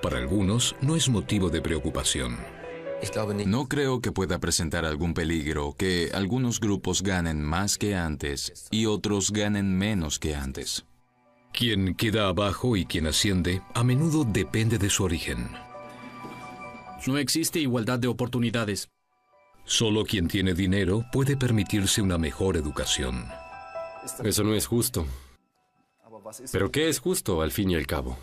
Para algunos, no es motivo de preocupación. No creo que pueda presentar algún peligro que algunos grupos ganen más que antes y otros ganen menos que antes. Quien queda abajo y quien asciende, a menudo depende de su origen. No existe igualdad de oportunidades. Solo quien tiene dinero puede permitirse una mejor educación. Eso no es justo. ¿Pero qué es justo al fin y al cabo?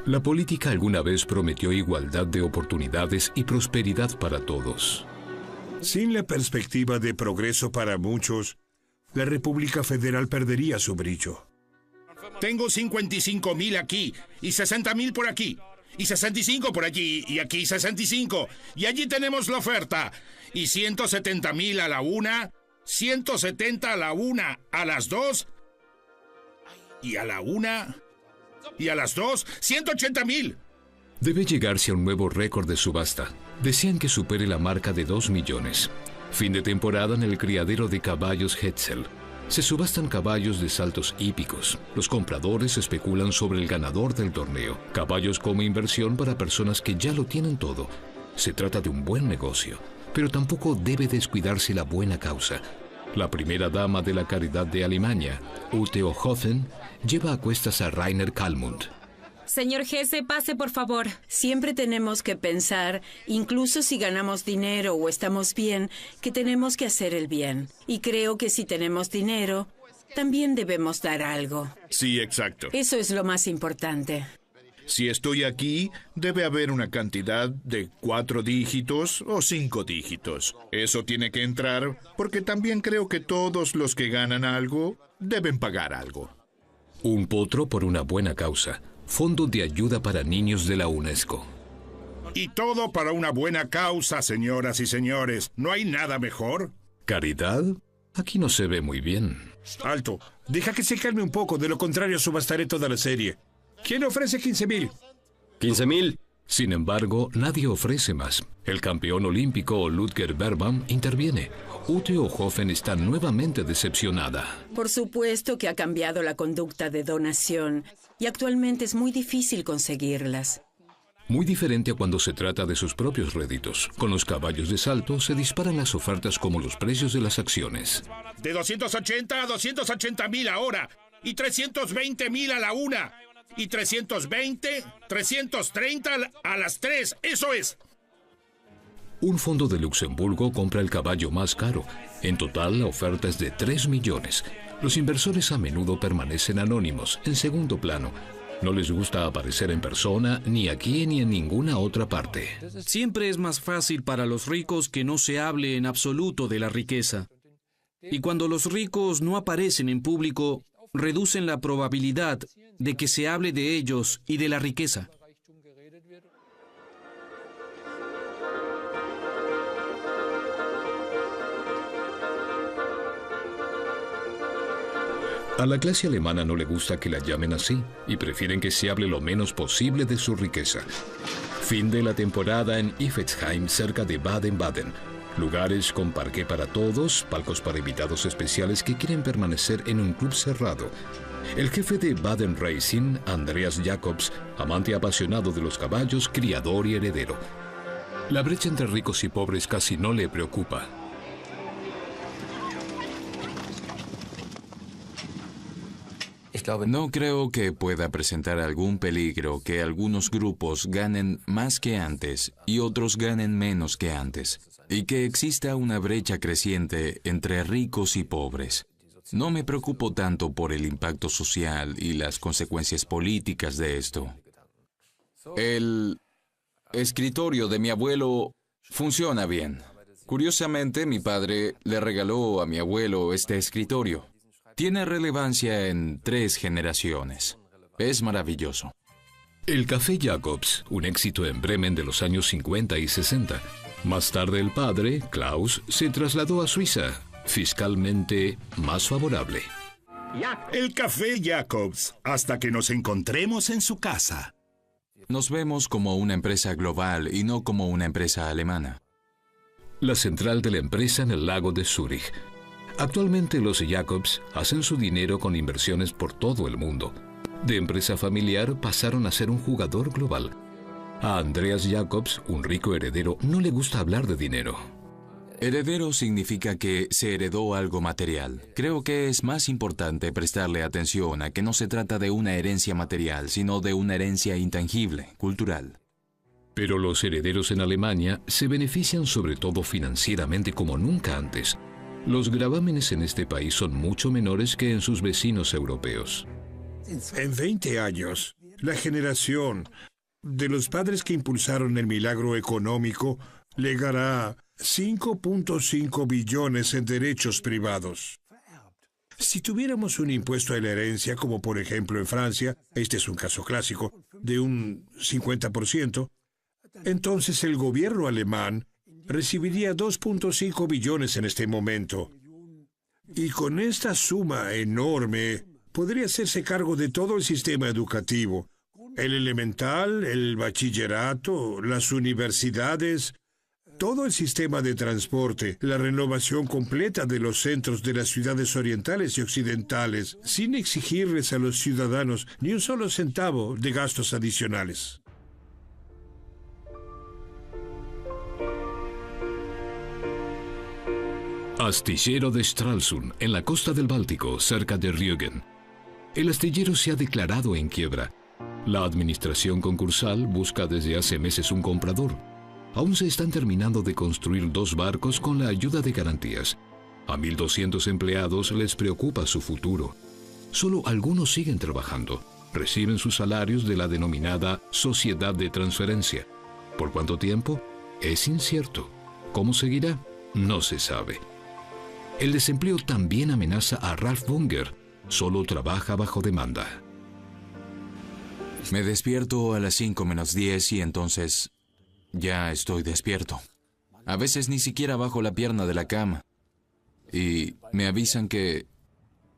La política alguna vez prometió igualdad de oportunidades y prosperidad para todos. Sin la perspectiva de progreso para muchos, la República Federal perdería su brillo. Tengo 55,000 aquí, y 60,000 por aquí, y 65 por allí, y aquí 65. Y allí tenemos la oferta. Y 170,000 a la una, 170 a la una, a las dos, y a la una, y a las dos, 180,000. Debe llegarse a un nuevo récord de subasta. Desean que supere la marca de 2 millones. Fin de temporada en el criadero de caballos Hetzel. Se subastan caballos de saltos hípicos. Los compradores especulan sobre el ganador del torneo. Caballos como inversión para personas que ya lo tienen todo. Se trata de un buen negocio, pero tampoco debe descuidarse la buena causa. La primera dama de la caridad de Alemania, Ute Ohofen, lleva a cuestas a Rainer Kallmund. Señor Hesse, pase por favor. Siempre tenemos que pensar, incluso si ganamos dinero o estamos bien, que tenemos que hacer el bien. Y creo que si tenemos dinero, también debemos dar algo. Sí, exacto. Eso es lo más importante. Si estoy aquí, debe haber una cantidad de 4 dígitos o 5 dígitos. Eso tiene que entrar porque también creo que todos los que ganan algo deben pagar algo. Un potro por una buena causa. Fondo de ayuda para niños de la UNESCO. Y todo para una buena causa, señoras y señores. ¿No hay nada mejor? ¿Caridad? Aquí no se ve muy bien. Alto, deja que se calme un poco, de lo contrario subastaré toda la serie. ¿Quién ofrece 15,000? 15,000. Sin embargo, nadie ofrece más. El campeón olímpico Ludger Bergman interviene. Ute Ohofen está nuevamente decepcionada. Por supuesto que ha cambiado la conducta de donación y actualmente es muy difícil conseguirlas. Muy diferente a cuando se trata de sus propios réditos. Con los caballos de salto se disparan las ofertas como los precios de las acciones. De 280 a 280,000 ahora, y 320,000 a la una, y 320, 330 a las 3, eso es. Un fondo de Luxemburgo compra el caballo más caro. En total, la oferta es de 3 millones. Los inversores a menudo permanecen anónimos, en segundo plano. No les gusta aparecer en persona, ni aquí ni en ninguna otra parte. Siempre es más fácil para los ricos que no se hable en absoluto de la riqueza. Y cuando los ricos no aparecen en público, reducen la probabilidad de que se hable de ellos y de la riqueza. A la clase alemana no le gusta que la llamen así y prefieren que se hable lo menos posible de su riqueza. Fin de la temporada en Iffezheim, cerca de Baden-Baden. Lugares con parqué para todos, palcos para invitados especiales que quieren permanecer en un club cerrado. El jefe de Baden Racing, Andreas Jacobs, amante apasionado de los caballos, criador y heredero. La brecha entre ricos y pobres casi no le preocupa. No creo que pueda presentar algún peligro que algunos grupos ganen más que antes y otros ganen menos que antes, y que exista una brecha creciente entre ricos y pobres. No me preocupo tanto por el impacto social y las consecuencias políticas de esto. El escritorio de mi abuelo funciona bien. Curiosamente, mi padre le regaló a mi abuelo este escritorio. Tiene relevancia en 3 generaciones. Es maravilloso. El Café Jacobs, un éxito en Bremen de los años 50 y 60. Más tarde el padre, Klaus, se trasladó a Suiza, fiscalmente más favorable. El Café Jacobs, hasta que nos encontremos en su casa. Nos vemos como una empresa global y no como una empresa alemana. La central de la empresa en el lago de Zúrich. Actualmente los Jacobs hacen su dinero con inversiones por todo el mundo. De empresa familiar pasaron a ser un jugador global. A Andreas Jacobs, un rico heredero, no le gusta hablar de dinero. Heredero significa que se heredó algo material. Creo que es más importante prestarle atención a que no se trata de una herencia material, sino de una herencia intangible, cultural. Pero los herederos en Alemania se benefician sobre todo financieramente como nunca antes. Los gravámenes en este país son mucho menores que en sus vecinos europeos. En 20 años, la generación de los padres que impulsaron el milagro económico legará 5.5 billones en derechos privados. Si tuviéramos un impuesto a la herencia, como por ejemplo en Francia, este es un caso clásico, de un 50%, entonces el gobierno alemán recibiría 2.5 billones en este momento. Y con esta suma enorme, podría hacerse cargo de todo el sistema educativo, el elemental, el bachillerato, las universidades, todo el sistema de transporte, la renovación completa de los centros de las ciudades orientales y occidentales, sin exigirles a los ciudadanos ni un solo centavo de gastos adicionales. Astillero de Stralsund, en la costa del Báltico, cerca de Rügen. El astillero se ha declarado en quiebra. La administración concursal busca desde hace meses un comprador. Aún se están terminando de construir 2 barcos con la ayuda de garantías. A 1.200 empleados les preocupa su futuro. Solo algunos siguen trabajando. Reciben sus salarios de la denominada Sociedad de Transferencia. ¿Por cuánto tiempo? Es incierto. ¿Cómo seguirá? No se sabe. El desempleo también amenaza a Ralf Bunger. Solo trabaja bajo demanda. Me despierto a las 5 menos 10 y entonces ya estoy despierto. A veces ni siquiera bajo la pierna de la cama. Y me avisan que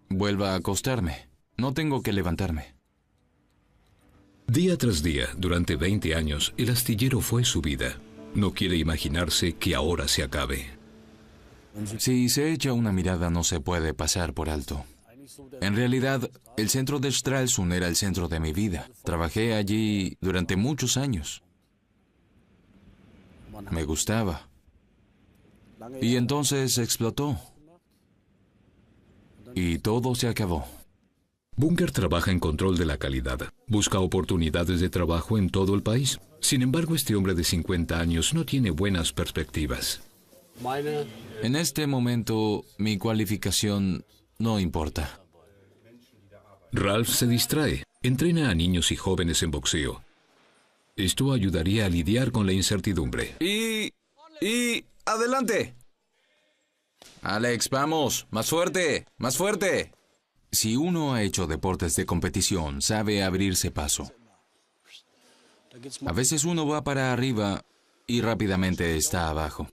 vuelva a acostarme. No tengo que levantarme. Día tras día, durante 20 años, el astillero fue su vida. No quiere imaginarse que ahora se acabe. Si se echa una mirada no se puede pasar por alto. En realidad, el centro de Stralsund era el centro de mi vida. Trabajé allí durante muchos años. Me gustaba. Y entonces explotó. Y todo se acabó. Bunger trabaja en control de la calidad. Busca oportunidades de trabajo en todo el país. Sin embargo, este hombre de 50 años no tiene buenas perspectivas. En este momento, mi cualificación no importa. Ralf se distrae. Entrena a niños y jóvenes en boxeo. Esto ayudaría a lidiar con la incertidumbre. Y adelante. Alex, vamos, más fuerte, más fuerte. Si uno ha hecho deportes de competición, sabe abrirse paso. A veces uno va para arriba y rápidamente está abajo.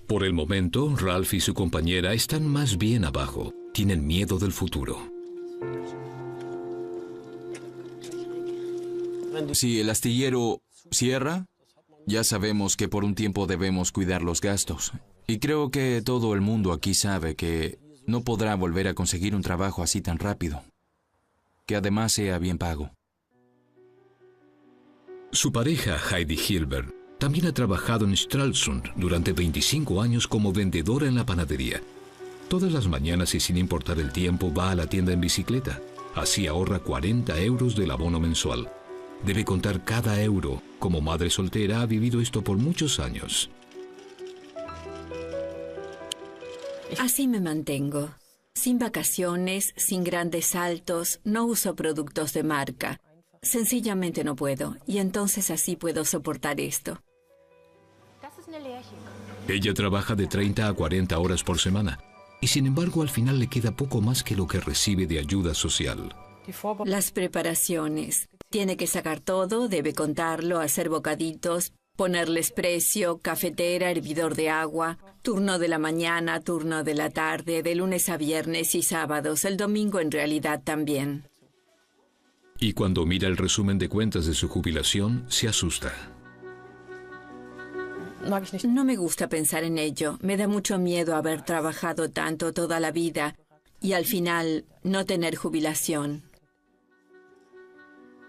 Por el momento, Ralf y su compañera están más bien abajo. Tienen miedo del futuro. Si el astillero cierra, ya sabemos que por un tiempo debemos cuidar los gastos. Y creo que todo el mundo aquí sabe que no podrá volver a conseguir un trabajo así tan rápido, que además sea bien pago. Su pareja, Heidi Hilbert, también ha trabajado en Stralsund durante 25 años como vendedora en la panadería. Todas las mañanas y sin importar el tiempo va a la tienda en bicicleta. Así ahorra 40 euros del abono mensual. Debe contar cada euro. Como madre soltera ha vivido esto por muchos años. Así me mantengo. Sin vacaciones, sin grandes saltos, no uso productos de marca. Sencillamente no puedo, y entonces así puedo soportar esto. Ella trabaja de 30 a 40 horas por semana, y sin embargo al final le queda poco más que lo que recibe de ayuda social. Las preparaciones. Tiene que sacar todo, debe contarlo, hacer bocaditos, ponerles precio, cafetera, hervidor de agua, turno de la mañana, turno de la tarde, de lunes a viernes y sábados, el domingo en realidad también. Y cuando mira el resumen de cuentas de su jubilación, se asusta. No me gusta pensar en ello. Me da mucho miedo haber trabajado tanto toda la vida y al final no tener jubilación.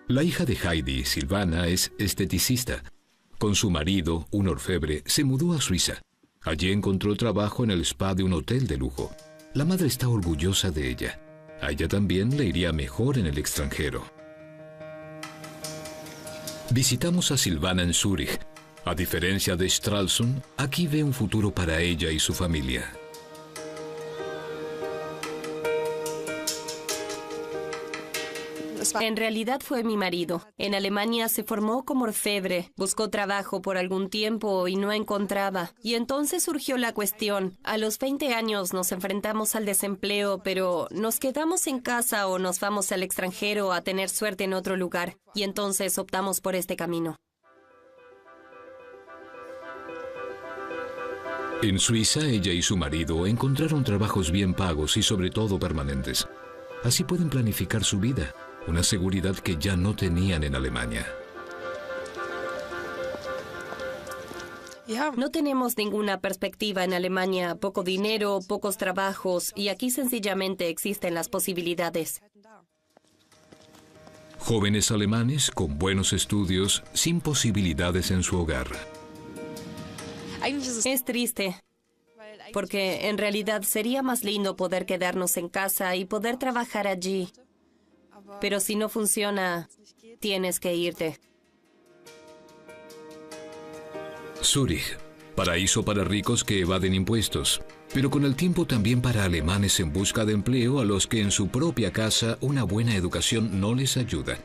La hija de Heidi, Silvana, es esteticista. Con su marido, un orfebre, se mudó a Suiza. Allí encontró trabajo en el spa de un hotel de lujo. La madre está orgullosa de ella. A ella también le iría mejor en el extranjero. Visitamos a Silvana en Zúrich. A diferencia de Stralsund, aquí ve un futuro para ella y su familia. En realidad fue mi marido. En Alemania se formó como orfebre, buscó trabajo por algún tiempo y no encontraba. Y entonces surgió la cuestión. A los 20 años nos enfrentamos al desempleo, pero ¿nos quedamos en casa o nos vamos al extranjero a tener suerte en otro lugar? Y entonces optamos por este camino. En Suiza, ella y su marido encontraron trabajos bien pagos y sobre todo permanentes. Así pueden planificar su vida. Una seguridad que ya no tenían en Alemania. No tenemos ninguna perspectiva en Alemania, poco dinero, pocos trabajos, y aquí sencillamente existen las posibilidades. Jóvenes alemanes con buenos estudios, sin posibilidades en su hogar. Es triste, porque en realidad sería más lindo poder quedarnos en casa y poder trabajar allí. Pero si no funciona, tienes que irte. Zúrich, paraíso para ricos que evaden impuestos, pero con el tiempo también para alemanes en busca de empleo a los que en su propia casa una buena educación no les ayuda.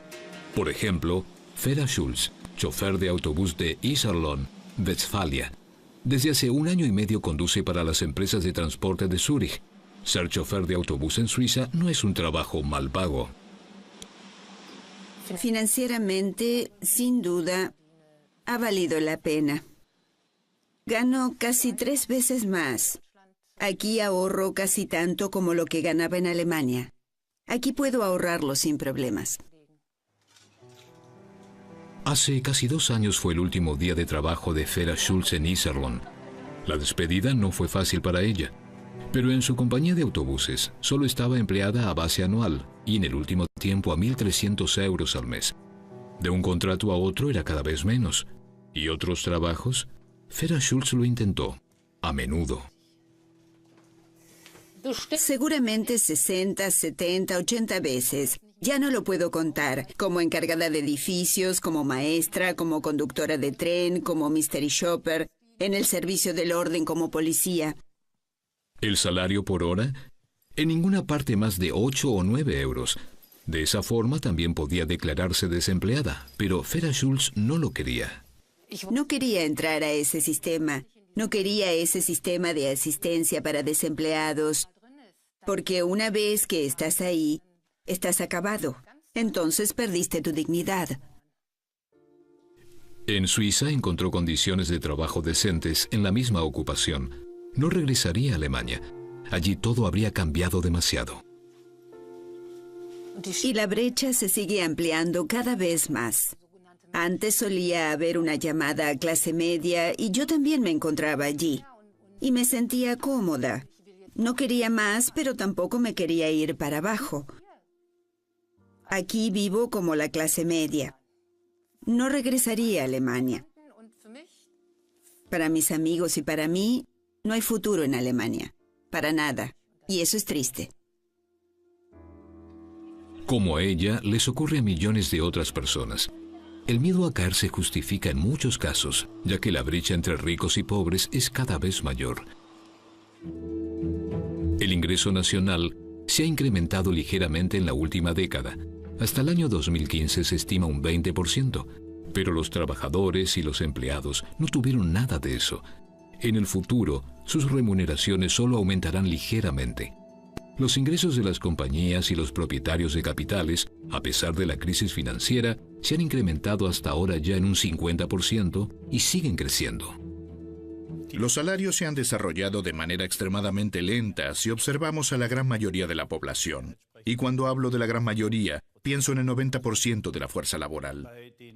Por ejemplo, Fera Schulz, chofer de autobús de Iserlohn, Westfalia. Desde hace 1 año y medio conduce para las empresas de transporte de Zúrich. Ser chofer de autobús en Suiza no es un trabajo mal pago. Financieramente, sin duda, ha valido la pena. Gano casi 3 veces más. Aquí ahorro casi tanto como lo que ganaba en Alemania. Aquí puedo ahorrarlo sin problemas. Hace casi 2 años fue el último día de trabajo de Fera Schulz en Iserlohn. La despedida no fue fácil para ella, pero en su compañía de autobuses solo estaba empleada a base anual y en el último tiempo a 1.300 euros al mes. De un contrato a otro era cada vez menos. ¿Y otros trabajos? Fera Schulz lo intentó, a menudo. Seguramente 60, 70, 80 veces. Ya no lo puedo contar. Como encargada de edificios, como maestra, como conductora de tren, como mystery shopper, en el servicio del orden como policía. ¿El salario por hora? En ninguna parte más de 8 o 9 euros. De esa forma también podía declararse desempleada, pero Fera Schulz no lo quería. No quería entrar a ese sistema. No quería ese sistema de asistencia para desempleados. Porque una vez que estás ahí, estás acabado. Entonces perdiste tu dignidad. En Suiza encontró condiciones de trabajo decentes en la misma ocupación. No regresaría a Alemania. Allí todo habría cambiado demasiado. Y la brecha se sigue ampliando cada vez más. Antes solía haber una llamada a clase media y yo también me encontraba allí. Y me sentía cómoda. No quería más, pero tampoco me quería ir para abajo. Aquí vivo como la clase media. No regresaría a Alemania. Para mis amigos y para mí, no hay futuro en Alemania. Para nada. Y eso es triste. Como a ella, les ocurre a millones de otras personas. El miedo a caer se justifica en muchos casos, ya que la brecha entre ricos y pobres es cada vez mayor. El ingreso nacional se ha incrementado ligeramente en la última década. Hasta el año 2015 se estima un 20%, pero los trabajadores y los empleados no tuvieron nada de eso. En el futuro, sus remuneraciones solo aumentarán ligeramente. Los ingresos de las compañías y los propietarios de capitales, a pesar de la crisis financiera, se han incrementado hasta ahora ya en un 50% y siguen creciendo. Los salarios se han desarrollado de manera extremadamente lenta si observamos a la gran mayoría de la población. Y cuando hablo de la gran mayoría, pienso en el 90% de la fuerza laboral.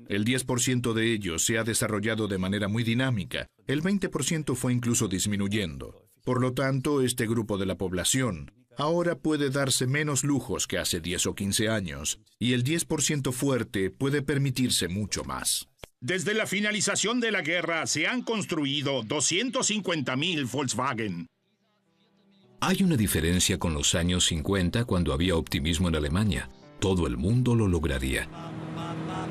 El 10% de ellos se ha desarrollado de manera muy dinámica. El 20% fue incluso disminuyendo. Por lo tanto, este grupo de la población ahora puede darse menos lujos que hace 10 o 15 años, y el 10% fuerte puede permitirse mucho más. Desde la finalización de la guerra se han construido 250.000 Volkswagen. Hay una diferencia con los años 50 cuando había optimismo en Alemania. Todo el mundo lo lograría.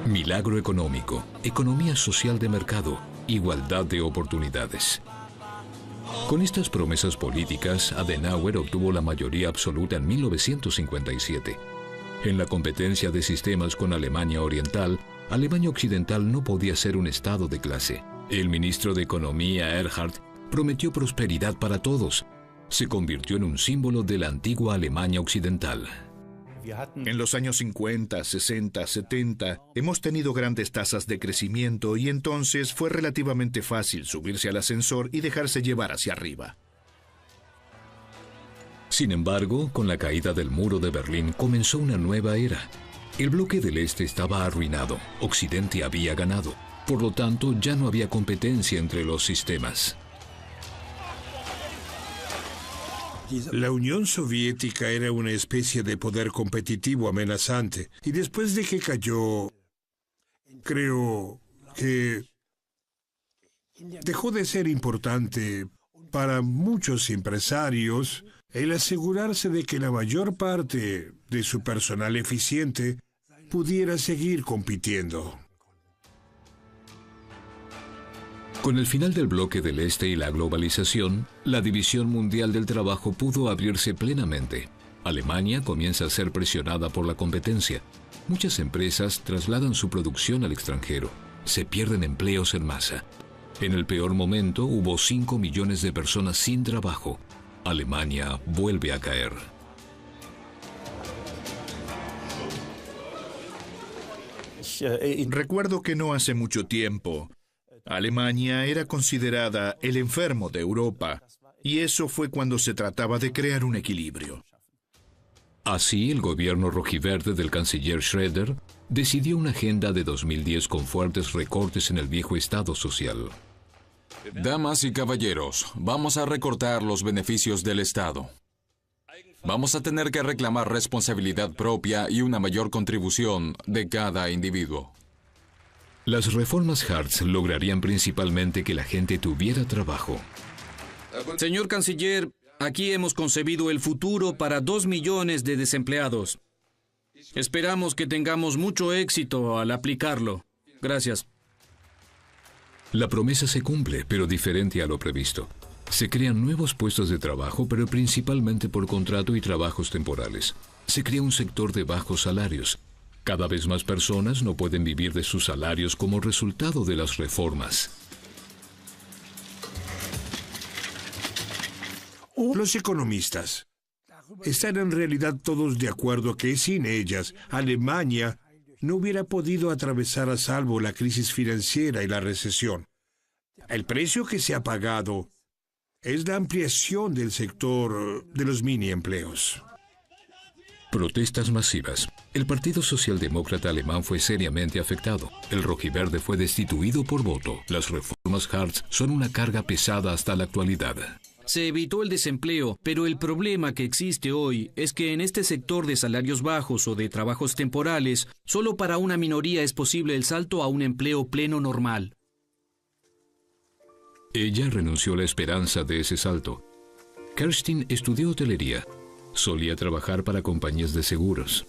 Milagro económico, economía social de mercado, igualdad de oportunidades. Con estas promesas políticas, Adenauer obtuvo la mayoría absoluta en 1957. En la competencia de sistemas con Alemania Oriental, Alemania Occidental no podía ser un estado de clase. El ministro de Economía, Erhard, prometió prosperidad para todos. Se convirtió en un símbolo de la antigua Alemania Occidental. En los años 50, 60, 70, hemos tenido grandes tasas de crecimiento y entonces fue relativamente fácil subirse al ascensor y dejarse llevar hacia arriba. Sin embargo, con la caída del muro de Berlín comenzó una nueva era. El bloque del Este estaba arruinado, Occidente había ganado. Por lo tanto, ya no había competencia entre los sistemas. La Unión Soviética era una especie de poder competitivo amenazante, y después de que cayó, creo que dejó de ser importante para muchos empresarios el asegurarse de que la mayor parte de su personal eficiente pudiera seguir compitiendo. Con el final del bloque del Este y la globalización, la División Mundial del Trabajo pudo abrirse plenamente. Alemania comienza a ser presionada por la competencia. Muchas empresas trasladan su producción al extranjero. Se pierden empleos en masa. En el peor momento hubo 5 millones de personas sin trabajo. Alemania vuelve a caer. Recuerdo que no hace mucho tiempo, Alemania era considerada el enfermo de Europa, y eso fue cuando se trataba de crear un equilibrio. Así, el gobierno rojiverde del canciller Schröder decidió una agenda de 2010 con fuertes recortes en el viejo Estado social. Damas y caballeros, vamos a recortar los beneficios del Estado. Vamos a tener que reclamar responsabilidad propia y una mayor contribución de cada individuo. Las reformas Hartz lograrían principalmente que la gente tuviera trabajo. Señor canciller, aquí hemos concebido el futuro para 2 millones de desempleados. Esperamos que tengamos mucho éxito al aplicarlo. Gracias. La promesa se cumple, pero diferente a lo previsto. Se crean nuevos puestos de trabajo, pero principalmente por contrato y trabajos temporales. Se crea un sector de bajos salarios. Cada vez más personas no pueden vivir de sus salarios como resultado de las reformas. Los economistas están en realidad todos de acuerdo que sin ellas, Alemania no hubiera podido atravesar a salvo la crisis financiera y la recesión. El precio que se ha pagado es la ampliación del sector de los mini empleos. Protestas masivas. El Partido Socialdemócrata Alemán fue seriamente afectado. El rojiverde fue destituido por voto. Las reformas Hartz son una carga pesada hasta la actualidad. Se evitó el desempleo, pero el problema que existe hoy es que en este sector de salarios bajos o de trabajos temporales, solo para una minoría es posible el salto a un empleo pleno normal. Ella renunció a la esperanza de ese salto. Kerstin estudió hotelería. Solía trabajar para compañías de seguros.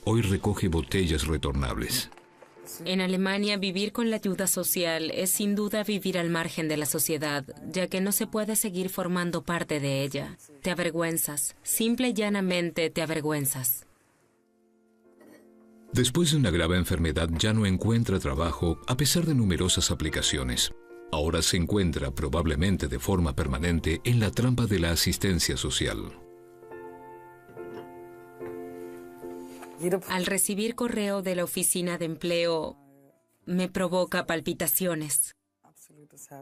Hoy recoge botellas retornables. En Alemania, vivir con la ayuda social es sin duda vivir al margen de la sociedad, ya que no se puede seguir formando parte de ella. Te avergüenzas. Simple y llanamente te avergüenzas. Después de una grave enfermedad ya no encuentra trabajo a pesar de numerosas aplicaciones. Ahora se encuentra, probablemente de forma permanente, en la trampa de la asistencia social. Al recibir correo de la oficina de empleo, me provoca palpitaciones.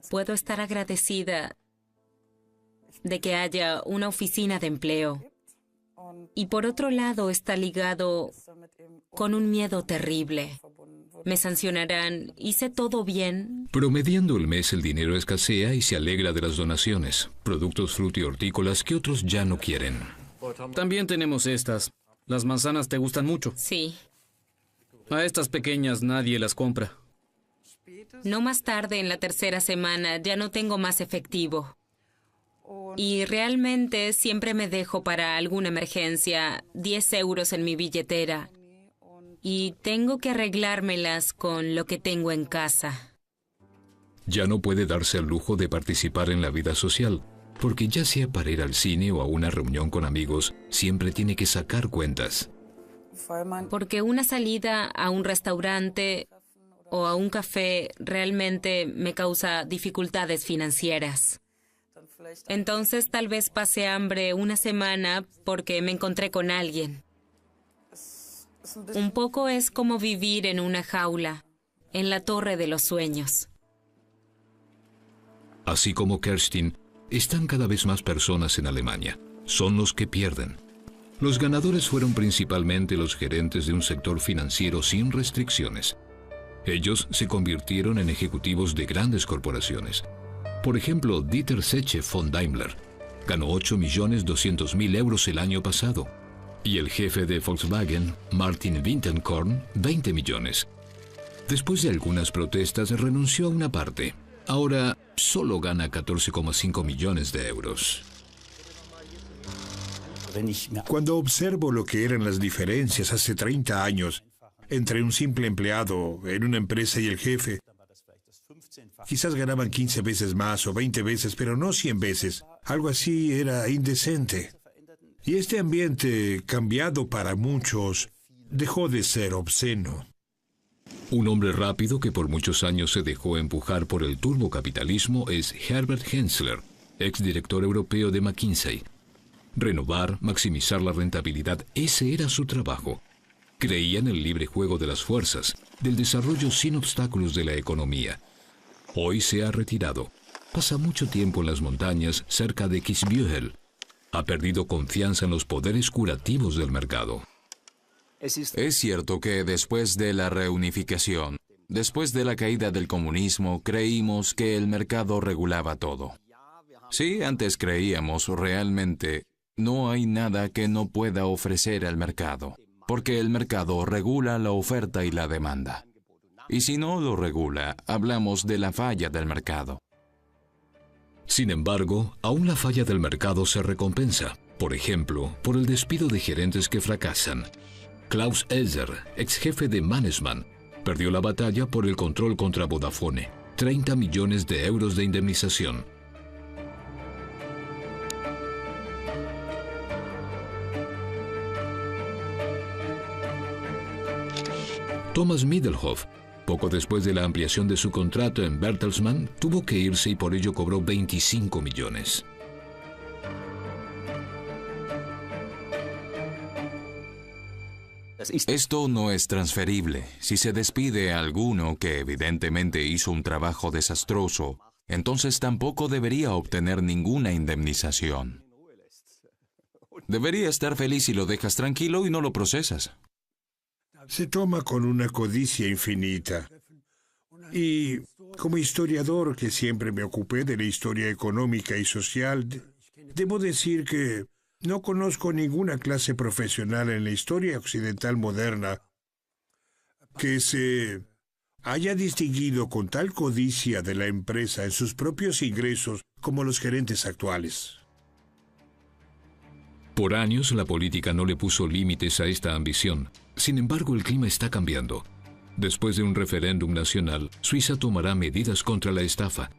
Puedo estar agradecida de que haya una oficina de empleo. Y por otro lado está ligado con un miedo terrible. ¿Me sancionarán? ¿Hice todo bien? Promediando el mes, el dinero escasea y se alegra de las donaciones, productos fruti-hortícolas que otros ya no quieren. También tenemos estas. Las manzanas te gustan mucho. Sí. A estas pequeñas nadie las compra. No más tarde, en la tercera semana, ya no tengo más efectivo. Y realmente siempre me dejo para alguna emergencia 10 euros en mi billetera. Y tengo que arreglármelas con lo que tengo en casa. Ya no puede darse el lujo de participar en la vida social, porque ya sea para ir al cine o a una reunión con amigos, siempre tiene que sacar cuentas. Porque una salida a un restaurante o a un café realmente me causa dificultades financieras. Entonces tal vez pase hambre una semana porque me encontré con alguien. Un poco es como vivir en una jaula, en la torre de los sueños. Así como Kerstin, están cada vez más personas en Alemania. Son los que pierden. Los ganadores fueron principalmente los gerentes de un sector financiero sin restricciones. Ellos se convirtieron en ejecutivos de grandes corporaciones. Por ejemplo, Dieter Zetsche von Daimler ganó 8.200.000 euros el año pasado. Y el jefe de Volkswagen, Martin Winterkorn, 20 millones. Después de algunas protestas, renunció a una parte. Ahora solo gana 14,5 millones de euros. Cuando observo lo que eran las diferencias hace 30 años entre un simple empleado en una empresa y el jefe, quizás ganaban 15 veces más o 20 veces, pero no 100 veces. Algo así era indecente. Y este ambiente, cambiado para muchos, dejó de ser obsceno. Un hombre rápido que por muchos años se dejó empujar por el turbocapitalismo es Herbert Hensler, exdirector europeo de McKinsey. Renovar, maximizar la rentabilidad, ese era su trabajo. Creía en el libre juego de las fuerzas, del desarrollo sin obstáculos de la economía. Hoy se ha retirado. Pasa mucho tiempo en las montañas cerca de Kitzbühel. Ha perdido confianza en los poderes curativos del mercado. Es cierto que después de la reunificación, después de la caída del comunismo, creímos que el mercado regulaba todo. Sí, antes creíamos realmente, no hay nada que no pueda ofrecer el mercado, porque el mercado regula la oferta y la demanda. Y si no lo regula, hablamos de la falla del mercado. Sin embargo, aún la falla del mercado se recompensa, por ejemplo, por el despido de gerentes que fracasan. Klaus Elser, ex jefe de Mannesmann, perdió la batalla por el control contra Vodafone, 30 millones de euros de indemnización. Thomas Middelhoff, poco después de la ampliación de su contrato en Bertelsmann, tuvo que irse y por ello cobró 25 millones. Esto no es transferible. Si se despide a alguno que evidentemente hizo un trabajo desastroso, entonces tampoco debería obtener ninguna indemnización. Debería estar feliz si lo dejas tranquilo y no lo procesas. Se toma con una codicia infinita. Y como historiador que siempre me ocupé de la historia económica y social, debo decir que no conozco ninguna clase profesional en la historia occidental moderna que se haya distinguido con tal codicia de la empresa en sus propios ingresos como los gerentes actuales. Por años, la política no le puso límites a esta ambición. Sin embargo, el clima está cambiando. Después de un referéndum nacional, Suiza tomará medidas contra la estafa.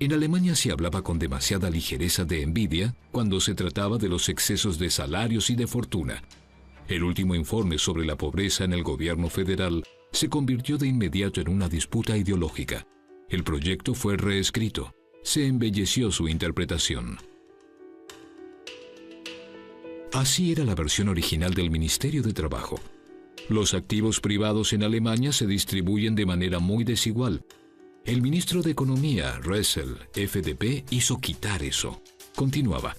En Alemania se hablaba con demasiada ligereza de envidia cuando se trataba de los excesos de salarios y de fortuna. El último informe sobre la pobreza en el gobierno federal se convirtió de inmediato en una disputa ideológica. El proyecto fue reescrito. Se embelleció su interpretación. Así era la versión original del Ministerio de Trabajo. Los activos privados en Alemania se distribuyen de manera muy desigual. El ministro de Economía, Ressel, FDP, hizo quitar eso. Continuaba.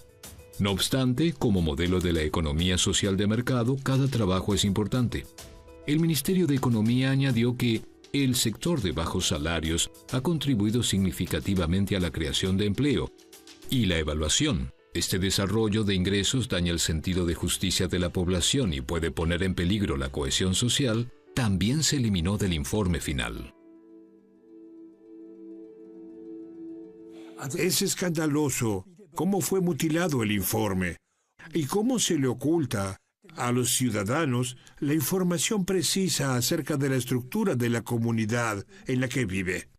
No obstante, como modelo de la economía social de mercado, cada trabajo es importante. El Ministerio de Economía añadió que el sector de bajos salarios ha contribuido significativamente a la creación de empleo y la evaluación Este desarrollo de ingresos daña el sentido de justicia de la población y puede poner en peligro la cohesión social. También se eliminó del informe final. Es escandaloso cómo fue mutilado el informe y cómo se le oculta a los ciudadanos la información precisa acerca de la estructura de la comunidad en la que vive.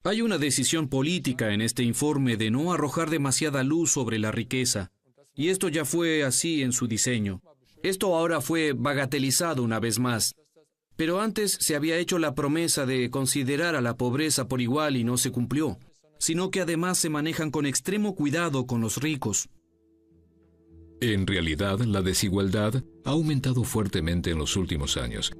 Hay una decisión política en este informe de no arrojar demasiada luz sobre la riqueza, y esto ya fue así en su diseño. Esto ahora fue bagatelizado una vez más, pero antes se había hecho la promesa de considerar a la pobreza por igual y no se cumplió, sino que además se manejan con extremo cuidado con los ricos. En realidad, la desigualdad ha aumentado fuertemente en los últimos años.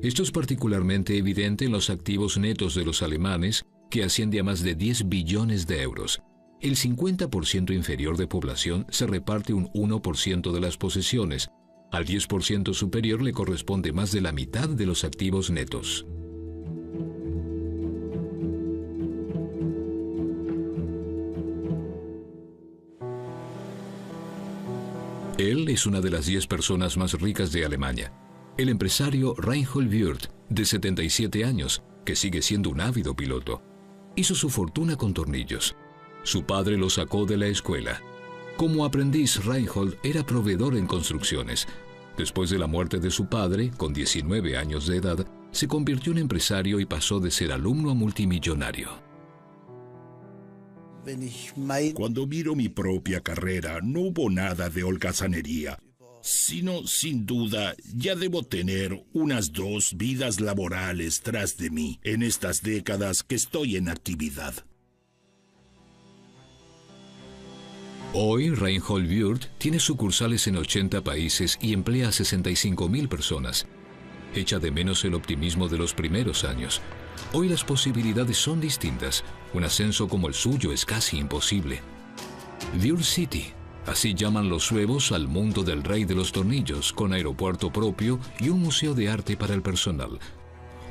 Esto es particularmente evidente en los activos netos de los alemanes, que asciende a más de 10 billones de euros. El 50% inferior de población se reparte un 1% de las posesiones. Al 10% superior le corresponde más de la mitad de los activos netos. Él es una de las 10 personas más ricas de Alemania. El empresario Reinhold Wirth, de 77 años, que sigue siendo un ávido piloto, hizo su fortuna con tornillos. Su padre lo sacó de la escuela. Como aprendiz, Reinhold era proveedor en construcciones. Después de la muerte de su padre, con 19 años de edad, se convirtió en empresario y pasó de ser alumno a multimillonario. Cuando miro mi propia carrera, no hubo nada de holgazanería, sino, sin duda, ya debo tener unas 2 vidas laborales tras de mí en estas décadas que estoy en actividad. Hoy, Reinhold Wirth tiene sucursales en 80 países y emplea a 65.000 personas. Echa de menos el optimismo de los primeros años. Hoy las posibilidades son distintas. Un ascenso como el suyo es casi imposible. Wirth City, así llaman los suevos al mundo del rey de los tornillos, con aeropuerto propio y un museo de arte para el personal.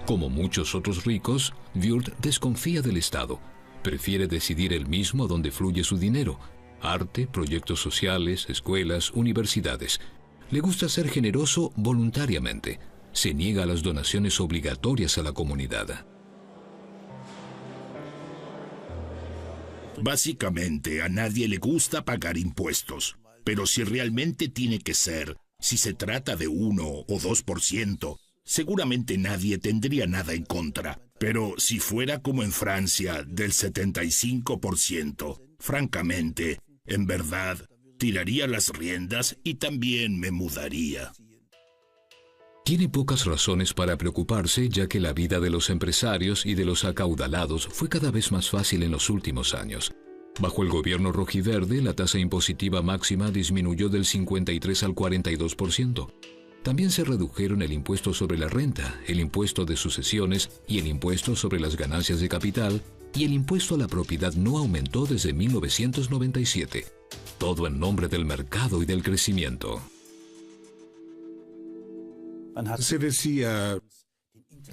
Como muchos otros ricos, Wirth desconfía del Estado. Prefiere decidir él mismo dónde fluye su dinero. Arte, proyectos sociales, escuelas, universidades. Le gusta ser generoso voluntariamente. Se niega a las donaciones obligatorias a la comunidad. Básicamente, a nadie le gusta pagar impuestos. Pero si realmente tiene que ser, si se trata de 1 o 2%, seguramente nadie tendría nada en contra. Pero si fuera como en Francia, del 75%, francamente, en verdad, tiraría las riendas y también me mudaría. Tiene pocas razones para preocuparse, ya que la vida de los empresarios y de los acaudalados fue cada vez más fácil en los últimos años. Bajo el gobierno rojiverde, la tasa impositiva máxima disminuyó del 53 al 42%. También se redujeron el impuesto sobre la renta, el impuesto de sucesiones y el impuesto sobre las ganancias de capital, y el impuesto a la propiedad no aumentó desde 1997. Todo en nombre del mercado y del crecimiento. Se decía,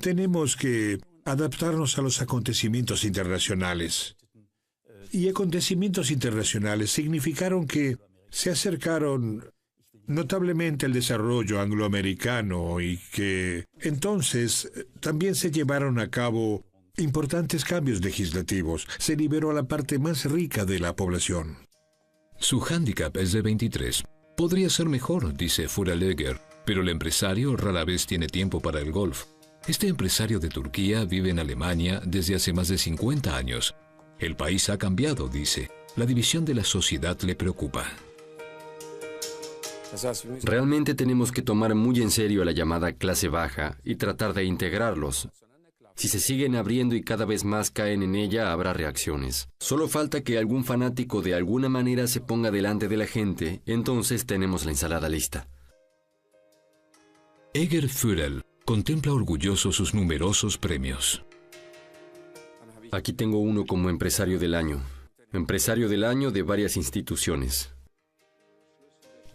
tenemos que adaptarnos a los acontecimientos internacionales. Y acontecimientos internacionales significaron que se acercaron notablemente al desarrollo angloamericano y que entonces también se llevaron a cabo importantes cambios legislativos. Se liberó a la parte más rica de la población. Su hándicap es de 23. Podría ser mejor, dice Furalegger, pero el empresario rara vez tiene tiempo para el golf. Este empresario de Turquía vive en Alemania desde hace más de 50 años. El país ha cambiado, dice. La división de la sociedad le preocupa. Realmente tenemos que tomar muy en serio a la llamada clase baja y tratar de integrarlos. Si se siguen abriendo y cada vez más caen en ella, habrá reacciones. Solo falta que algún fanático de alguna manera se ponga delante de la gente, entonces tenemos la ensalada lista. Egger Fürel contempla orgulloso sus numerosos premios. Aquí tengo uno como empresario del año. Empresario del año de varias instituciones.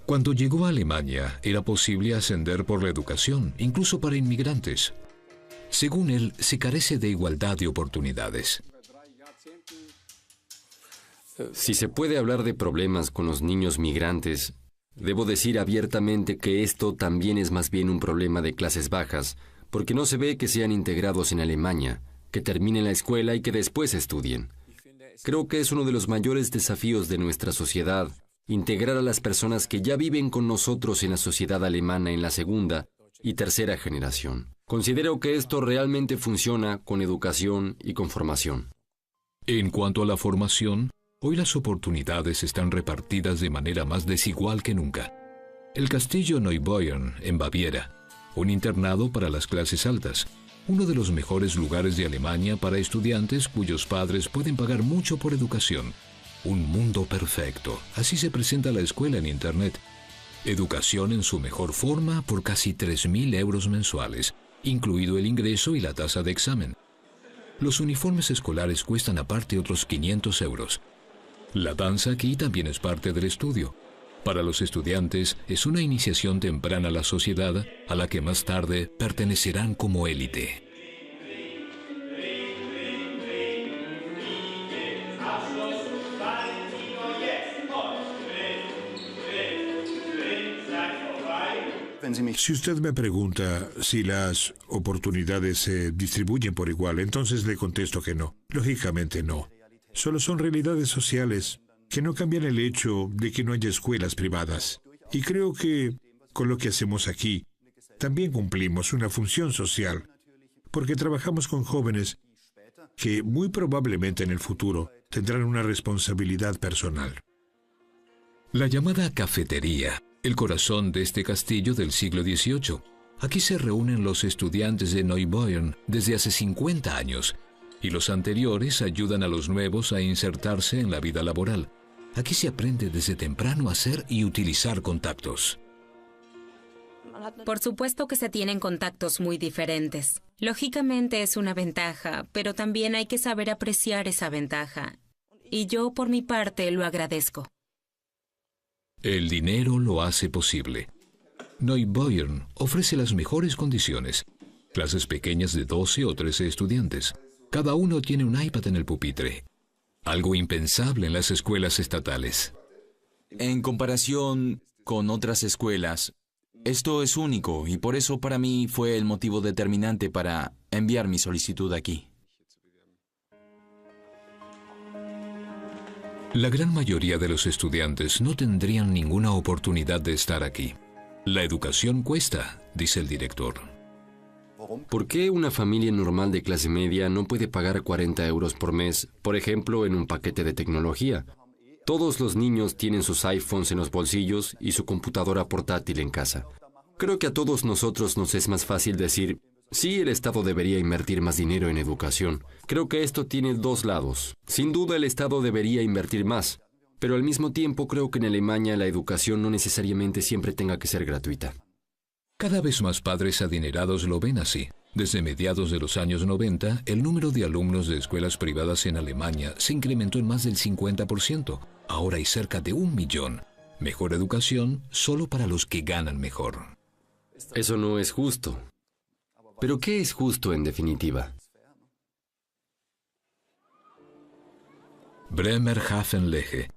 Cuando llegó a Alemania, era posible ascender por la educación, incluso para inmigrantes. Según él, se carece de igualdad de oportunidades. Si se puede hablar de problemas con los niños migrantes, debo decir abiertamente que esto también es más bien un problema de clases bajas, porque no se ve que sean integrados en Alemania, que terminen la escuela y que después estudien. Creo que es uno de los mayores desafíos de nuestra sociedad, integrar a las personas que ya viven con nosotros en la sociedad alemana en la segunda y tercera generación. Considero que esto realmente funciona con educación y con formación. En cuanto a la formación, hoy las oportunidades están repartidas de manera más desigual que nunca. El castillo Neubeuern, en Baviera, un internado para las clases altas, uno de los mejores lugares de Alemania para estudiantes cuyos padres pueden pagar mucho por educación. Un mundo perfecto, así se presenta la escuela en Internet. Educación en su mejor forma por casi 3.000 euros mensuales, incluido el ingreso y la tasa de examen. Los uniformes escolares cuestan aparte otros 500 euros. La danza aquí también es parte del estudio. Para los estudiantes es una iniciación temprana a la sociedad a la que más tarde pertenecerán como élite. Si usted me pregunta si las oportunidades se distribuyen por igual, entonces le contesto que no. Lógicamente no. Solo son realidades sociales que no cambian el hecho de que no haya escuelas privadas. Y creo que con lo que hacemos aquí, también cumplimos una función social, porque trabajamos con jóvenes que muy probablemente en el futuro tendrán una responsabilidad personal. La llamada cafetería, el corazón de este castillo del siglo XVIII. Aquí se reúnen los estudiantes de Neubeuern desde hace 50 años, y los anteriores ayudan a los nuevos a insertarse en la vida laboral. Aquí se aprende desde temprano a hacer y utilizar contactos. Por supuesto que se tienen contactos muy diferentes. Lógicamente es una ventaja, pero también hay que saber apreciar esa ventaja. Y yo, por mi parte, lo agradezco. El dinero lo hace posible. Neubeuern ofrece las mejores condiciones. Clases pequeñas de 12 o 13 estudiantes. Cada uno tiene un iPad en el pupitre. Algo impensable en las escuelas estatales. En comparación con otras escuelas, esto es único y por eso para mí fue el motivo determinante para enviar mi solicitud aquí. La gran mayoría de los estudiantes no tendrían ninguna oportunidad de estar aquí. La educación cuesta, dice el director. ¿Por qué una familia normal de clase media no puede pagar 40 euros por mes, por ejemplo, en un paquete de tecnología? Todos los niños tienen sus iPhones en los bolsillos y su computadora portátil en casa. Creo que a todos nosotros nos es más fácil decir, sí, el Estado debería invertir más dinero en educación. Creo que esto tiene dos lados. Sin duda el Estado debería invertir más, pero al mismo tiempo creo que en Alemania la educación no necesariamente siempre tenga que ser gratuita. Cada vez más padres adinerados lo ven así. Desde mediados de los años 90, el número de alumnos de escuelas privadas en Alemania se incrementó en más del 50%. Ahora hay cerca de 1 millón. Mejor educación solo para los que ganan mejor. Eso no es justo. ¿Pero qué es justo en definitiva? Bremerhaven-Lege.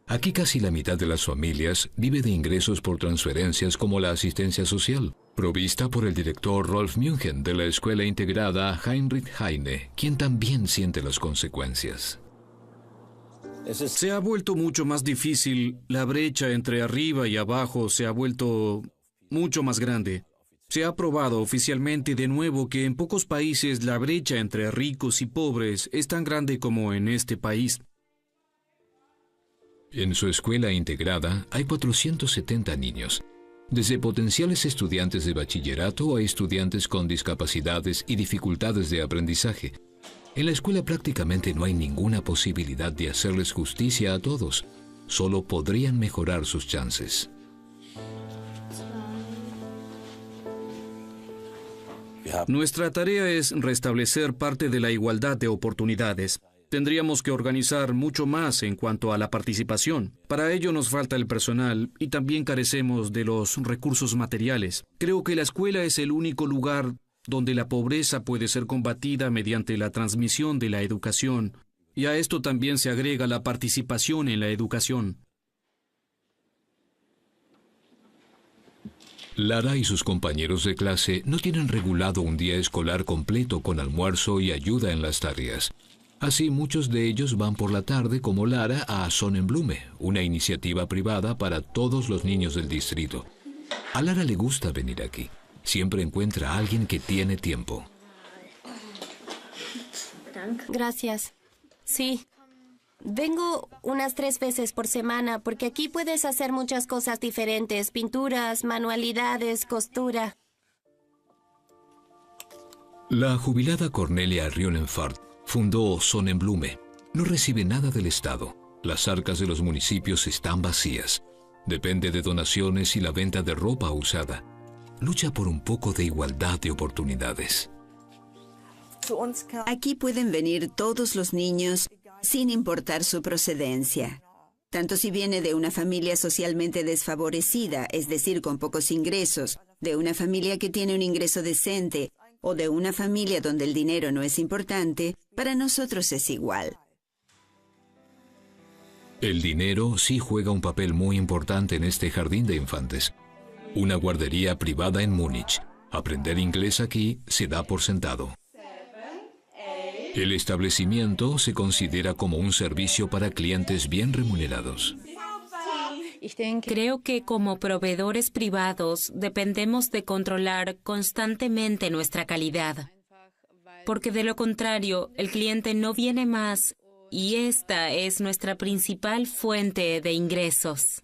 Aquí casi la mitad de las familias vive de ingresos por transferencias como la asistencia social, provista por el director Rolf München de la escuela integrada Heinrich Heine, quien también siente las consecuencias. Se ha vuelto mucho más difícil, la brecha entre arriba y abajo se ha vuelto mucho más grande. Se ha probado oficialmente de nuevo que en pocos países la brecha entre ricos y pobres es tan grande como en este país. En su escuela integrada hay 470 niños, desde potenciales estudiantes de bachillerato a estudiantes con discapacidades y dificultades de aprendizaje. En la escuela prácticamente no hay ninguna posibilidad de hacerles justicia a todos. Solo podrían mejorar sus chances. Nuestra tarea es restablecer parte de la igualdad de oportunidades. Tendríamos que organizar mucho más en cuanto a la participación. Para ello nos falta el personal y también carecemos de los recursos materiales. Creo que la escuela es el único lugar donde la pobreza puede ser combatida mediante la transmisión de la educación Y a esto también se agrega la participación en la educación. Lara y sus compañeros de clase no tienen regulado un día escolar completo con almuerzo y ayuda en las tareas. Así, muchos de ellos van por la tarde, como Lara, a Sonnenblume, una iniciativa privada para todos los niños del distrito. A Lara le gusta venir aquí. Siempre encuentra a alguien que tiene tiempo. Gracias. Sí. Vengo unas 3 veces por semana porque aquí puedes hacer muchas cosas diferentes. Pinturas, manualidades, costura. La jubilada Cornelia Rionenfart fundó Sonnenblume. No recibe nada del Estado. Las arcas de los municipios están vacías. Depende de donaciones y la venta de ropa usada. Lucha por un poco de igualdad de oportunidades. Aquí pueden venir todos los niños sin importar su procedencia. Tanto si viene de una familia socialmente desfavorecida, es decir, con pocos ingresos, de una familia que tiene un ingreso decente, o de una familia donde el dinero no es importante, para nosotros es igual. El dinero sí juega un papel muy importante en este jardín de infantes. Una guardería privada en Múnich. Aprender inglés aquí se da por sentado. El establecimiento se considera como un servicio para clientes bien remunerados. Creo que como proveedores privados dependemos de controlar constantemente nuestra calidad, porque de lo contrario el cliente no viene más y esta es nuestra principal fuente de ingresos.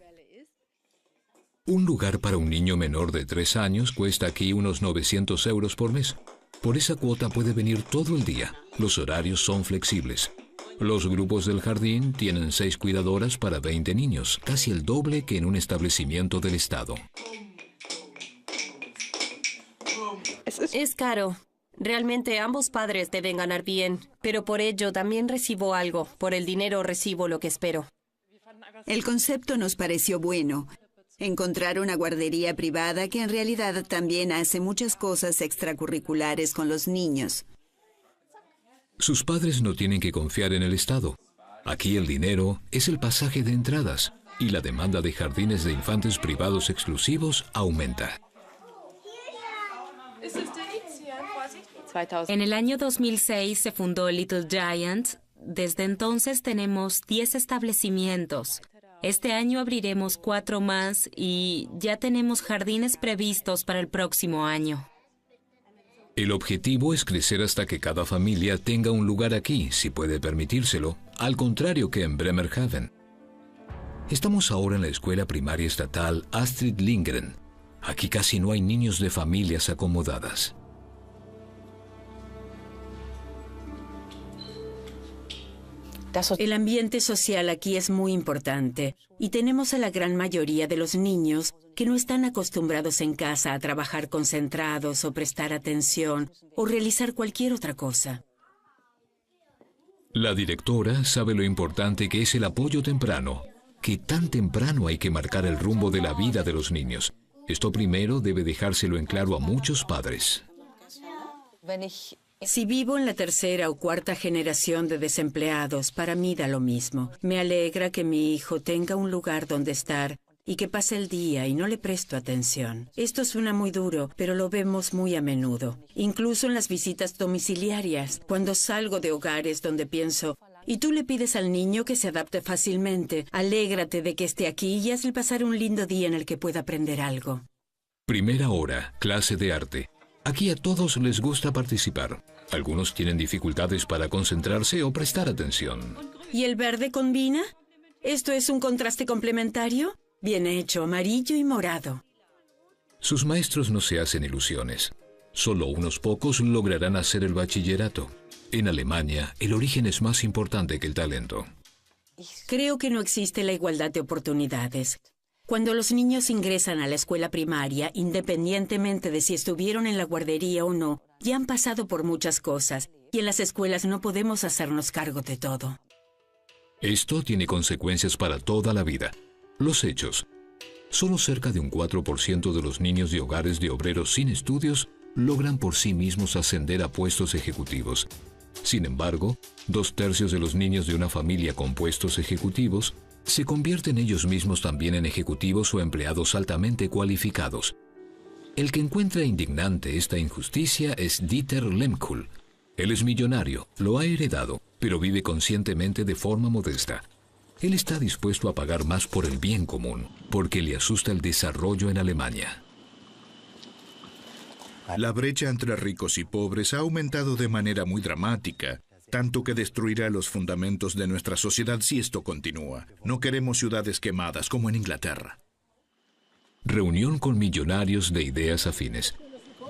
Un lugar para un niño menor de 3 años cuesta aquí unos 900 euros por mes. Por esa cuota puede venir todo el día. Los horarios son flexibles. Los grupos del jardín tienen 6 cuidadoras para 20 niños, casi el doble que en un establecimiento del Estado. Es caro. Realmente ambos padres deben ganar bien, pero por ello también recibo algo. Por el dinero recibo lo que espero. El concepto nos pareció bueno. Encontrar una guardería privada que en realidad también hace muchas cosas extracurriculares con los niños. Sus padres no tienen que confiar en el Estado. Aquí el dinero es el pasaje de entradas y la demanda de jardines de infantes privados exclusivos aumenta. En el año 2006 se fundó Little Giant. Desde entonces tenemos 10 establecimientos. Este año abriremos 4 más y ya tenemos jardines previstos para el próximo año. El objetivo es crecer hasta que cada familia tenga un lugar aquí, si puede permitírselo, al contrario que en Bremerhaven. Estamos ahora en la escuela primaria estatal Astrid Lindgren. Aquí casi no hay niños de familias acomodadas. El ambiente social aquí es muy importante y tenemos a la gran mayoría de los niños que no están acostumbrados en casa a trabajar concentrados o prestar atención o realizar cualquier otra cosa. La directora sabe lo importante que es el apoyo temprano, que tan temprano hay que marcar el rumbo de la vida de los niños. Esto primero debe dejárselo en claro a muchos padres. Si vivo en la 3ª o 4ª generación de desempleados, para mí da lo mismo. Me alegra que mi hijo tenga un lugar donde estar y que pase el día y no le presto atención. Esto suena muy duro, pero lo vemos muy a menudo. Incluso en las visitas domiciliarias, cuando salgo de hogares donde pienso, y tú le pides al niño que se adapte fácilmente, alégrate de que esté aquí y hazle pasar un lindo día en el que pueda aprender algo. Primera hora, clase de arte. Aquí a todos les gusta participar. Algunos tienen dificultades para concentrarse o prestar atención. ¿Y el verde combina? ¿Esto es un contraste complementario? Bien hecho, amarillo y morado. Sus maestros no se hacen ilusiones. Solo unos pocos lograrán hacer el bachillerato. En Alemania, el origen es más importante que el talento. Creo que no existe la igualdad de oportunidades. Cuando los niños ingresan a la escuela primaria, independientemente de si estuvieron en la guardería o no, ya han pasado por muchas cosas, y en las escuelas no podemos hacernos cargo de todo. Esto tiene consecuencias para toda la vida. Los hechos. Solo cerca de un 4% de los niños de hogares de obreros sin estudios logran por sí mismos ascender a puestos ejecutivos. Sin embargo, 2/3 de los niños de una familia con puestos ejecutivos se convierten ellos mismos también en ejecutivos o empleados altamente cualificados. El que encuentra indignante esta injusticia es Dieter Lemkuhl. Él es millonario, lo ha heredado, pero vive conscientemente de forma modesta. Él está dispuesto a pagar más por el bien común, porque le asusta el desarrollo en Alemania. La brecha entre ricos y pobres ha aumentado de manera muy dramática, tanto que destruirá los fundamentos de nuestra sociedad si esto continúa. No queremos ciudades quemadas como en Inglaterra. Reunión con millonarios de ideas afines.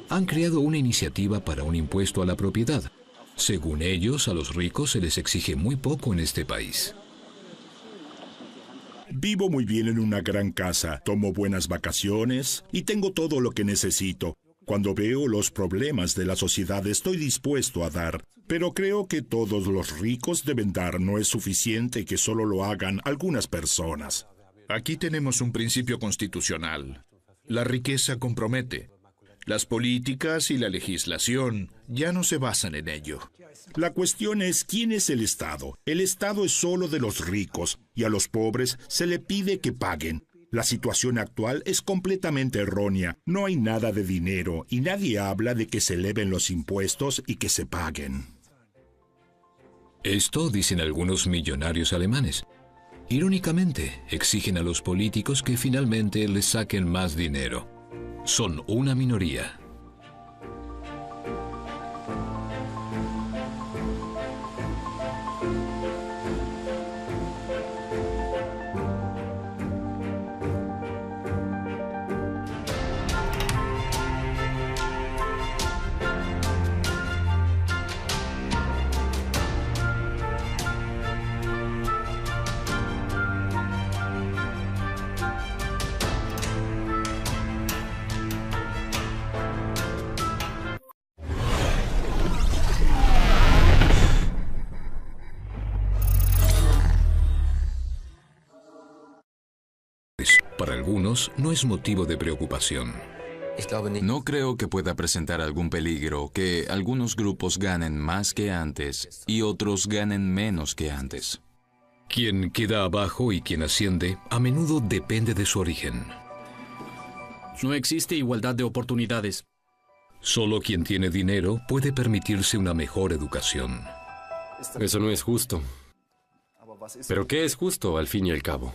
Han creado una iniciativa para un impuesto a la propiedad. Según ellos, a los ricos se les exige muy poco en este país. Vivo muy bien en una gran casa, tomo buenas vacaciones y tengo todo lo que necesito. Cuando veo los problemas de la sociedad estoy dispuesto a dar, pero creo que todos los ricos deben dar. No es suficiente que solo lo hagan algunas personas. Aquí tenemos un principio constitucional. La riqueza compromete. Las políticas y la legislación ya no se basan en ello. La cuestión es quién es el Estado. El Estado es solo de los ricos y a los pobres se le pide que paguen. La situación actual es completamente errónea. No hay nada de dinero y nadie habla de que se eleven los impuestos y que se paguen. Esto dicen algunos millonarios alemanes. Irónicamente, exigen a los políticos que finalmente les saquen más dinero. Son una minoría. Para algunos, no es motivo de preocupación. No creo que pueda presentar algún peligro que algunos grupos ganen más que antes y otros ganen menos que antes. Quien queda abajo y quien asciende, a menudo depende de su origen. No existe igualdad de oportunidades. Solo quien tiene dinero puede permitirse una mejor educación. Eso no es justo. ¿Pero qué es justo al fin y al cabo?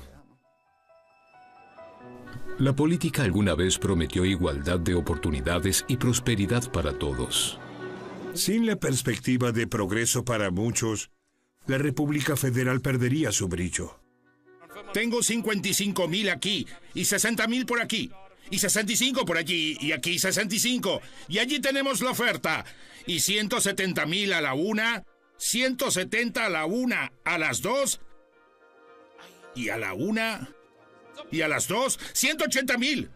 La política alguna vez prometió igualdad de oportunidades y prosperidad para todos. Sin la perspectiva de progreso para muchos, la República Federal perdería su brillo. Tengo 55,000 aquí y 60,000 por aquí. Y 65 por allí, y aquí 65. Y allí tenemos la oferta. Y 170,000 a la una, 170 a la una, a las dos, y a la una, y a las dos, 180,000.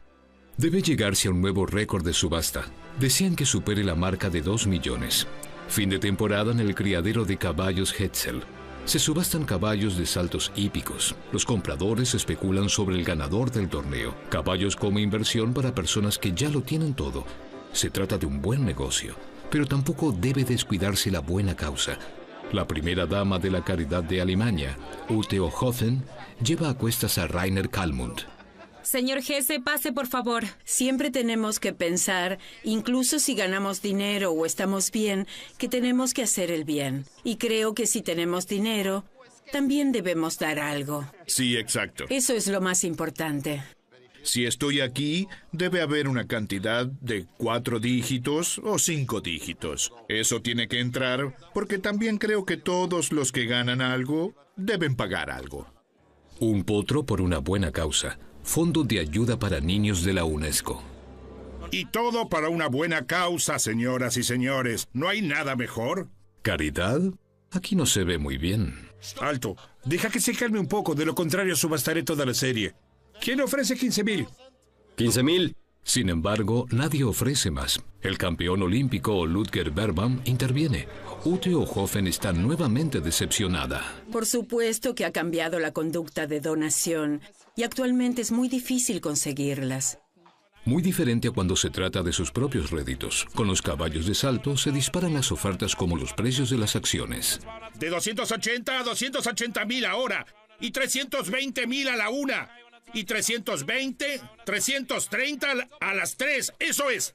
Debe llegarse a un nuevo récord de subasta. Desean que supere la marca de 2 millones. Fin de temporada en el criadero de caballos Hetzel. Se subastan caballos de saltos hípicos. Los compradores especulan sobre el ganador del torneo. Caballos como inversión para personas que ya lo tienen todo. Se trata de un buen negocio, pero tampoco debe descuidarse la buena causa. La primera dama de la caridad de Alemania, Ute Ohofen, lleva a cuestas a Rainer Kallmund. Señor Hesse, pase por favor. Siempre tenemos que pensar, incluso si ganamos dinero o estamos bien, que tenemos que hacer el bien. Y creo que si tenemos dinero, también debemos dar algo. Sí, exacto. Eso es lo más importante. Si estoy aquí, debe haber una cantidad de 4 dígitos o 5 dígitos. Eso tiene que entrar porque también creo que todos los que ganan algo deben pagar algo. Un potro por una buena causa. Fondo de ayuda para niños de la UNESCO. Y todo para una buena causa, señoras y señores. ¿No hay nada mejor? ¿Caridad? Aquí no se ve muy bien. Alto, deja que se calme un poco, de lo contrario subastaré toda la serie. ¿Quién ofrece 15,000? 15,000. Sin embargo, nadie ofrece más. El campeón olímpico Ludger Bergman interviene. Ute Ohofen está nuevamente decepcionada. Por supuesto que ha cambiado la conducta de donación y actualmente es muy difícil conseguirlas. Muy diferente a cuando se trata de sus propios réditos. Con los caballos de salto se disparan las ofertas como los precios de las acciones. De 280 a 280,000 ahora. Y 320,000 a la una. Y 320, 330 a las 3. Eso es.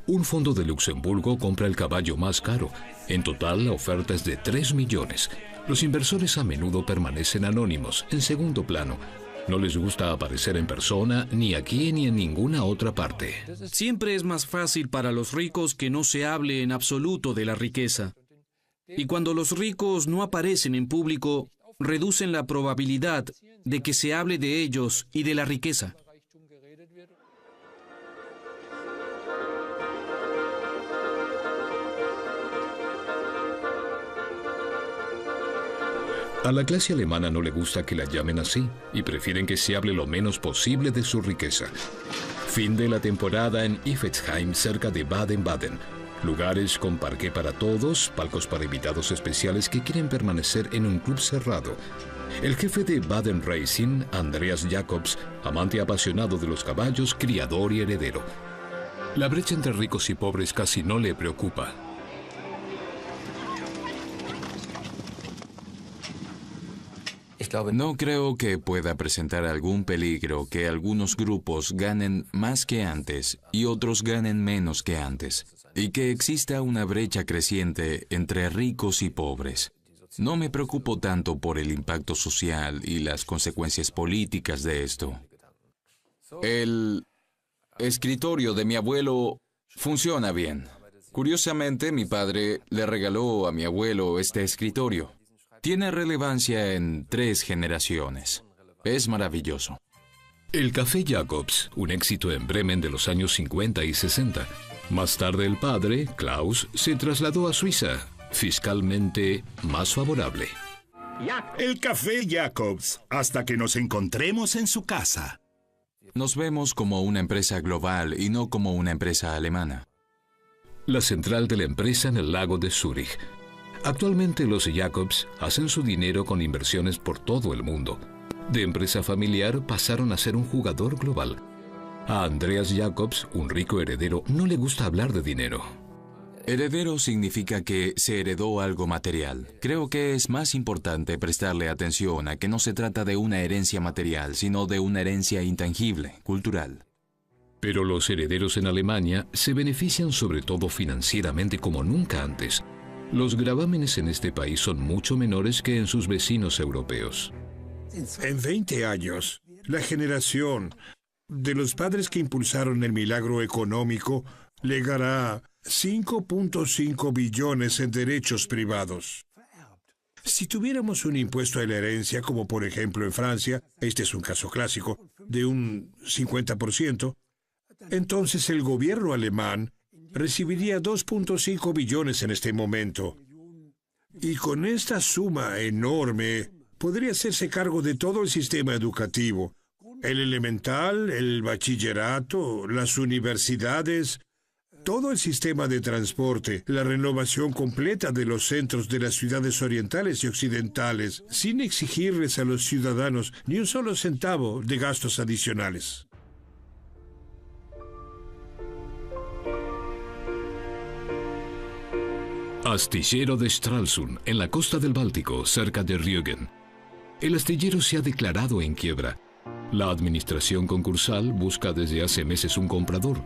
Un fondo de Luxemburgo compra el caballo más caro. En total, la oferta es de 3 millones. Los inversores a menudo permanecen anónimos, en segundo plano. No les gusta aparecer en persona, ni aquí ni en ninguna otra parte. Siempre es más fácil para los ricos que no se hable en absoluto de la riqueza. Y cuando los ricos no aparecen en público, reducen la probabilidad de que se hable de ellos y de la riqueza. A la clase alemana no le gusta que la llamen así y prefieren que se hable lo menos posible de su riqueza. Fin de la temporada en Iffezheim, cerca de Baden-Baden. Lugares con parqué para todos, palcos para invitados especiales que quieren permanecer en un club cerrado. El jefe de Baden Racing, Andreas Jacobs, amante apasionado de los caballos, criador y heredero. La brecha entre ricos y pobres casi no le preocupa. No creo que pueda presentar algún peligro que algunos grupos ganen más que antes y otros ganen menos que antes, y que exista una brecha creciente entre ricos y pobres. No me preocupo tanto por el impacto social y las consecuencias políticas de esto. El escritorio de mi abuelo funciona bien. Curiosamente, mi padre le regaló a mi abuelo este escritorio. Tiene relevancia en 3 generaciones. Es maravilloso. El Café Jacobs, un éxito en Bremen de los años 50 y 60. Más tarde el padre, Klaus, se trasladó a Suiza, fiscalmente más favorable. El Café Jacobs, hasta que nos encontremos en su casa. Nos vemos como una empresa global y no como una empresa alemana. La central de la empresa en el lago de Zúrich. Actualmente los Jacobs hacen su dinero con inversiones por todo el mundo. De empresa familiar pasaron a ser un jugador global. A Andreas Jacobs, un rico heredero, no le gusta hablar de dinero. Heredero significa que se heredó algo material. Creo que es más importante prestarle atención a que no se trata de una herencia material, sino de una herencia intangible, cultural. Pero los herederos en Alemania se benefician sobre todo financieramente como nunca antes. Los gravámenes en este país son mucho menores que en sus vecinos europeos. En 20 años, la generación de los padres que impulsaron el milagro económico legará 5.5 billones en derechos privados. Si tuviéramos un impuesto a la herencia, como por ejemplo en Francia, este es un caso clásico, de un 50%, entonces el gobierno alemán recibiría 2.5 billones en este momento. Y con esta suma enorme, podría hacerse cargo de todo el sistema educativo, el elemental, el bachillerato, las universidades, todo el sistema de transporte, la renovación completa de los centros de las ciudades orientales y occidentales, sin exigirles a los ciudadanos ni un solo centavo de gastos adicionales. Astillero de Stralsund, en la costa del Báltico, cerca de Rügen. El astillero se ha declarado en quiebra. La administración concursal busca desde hace meses un comprador.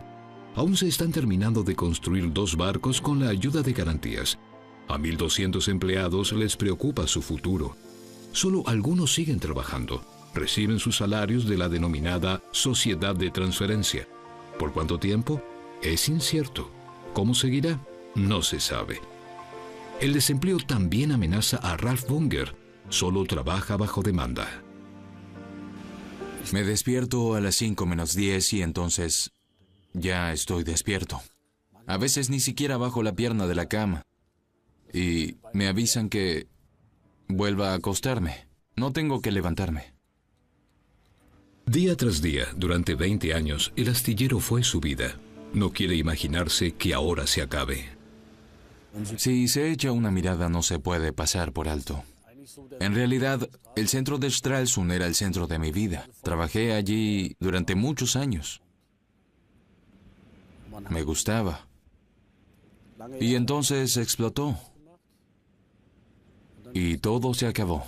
Aún se están terminando de construir 2 barcos con la ayuda de garantías. A 1.200 empleados les preocupa su futuro. Solo algunos siguen trabajando. Reciben sus salarios de la denominada Sociedad de Transferencia. ¿Por cuánto tiempo? Es incierto. ¿Cómo seguirá? No se sabe. El desempleo también amenaza a Ralf Bunger. Solo trabaja bajo demanda. Me despierto a las 5 menos 10 y entonces ya estoy despierto. A veces ni siquiera bajo la pierna de la cama. Y me avisan que vuelva a acostarme. No tengo que levantarme. Día tras día, durante 20 años, el astillero fue su vida. No quiere imaginarse que ahora se acabe. Si se echa una mirada no se puede pasar por alto. En realidad, el centro de Stralsund era el centro de mi vida. Trabajé allí durante muchos años. Me gustaba. Y entonces explotó. Y todo se acabó.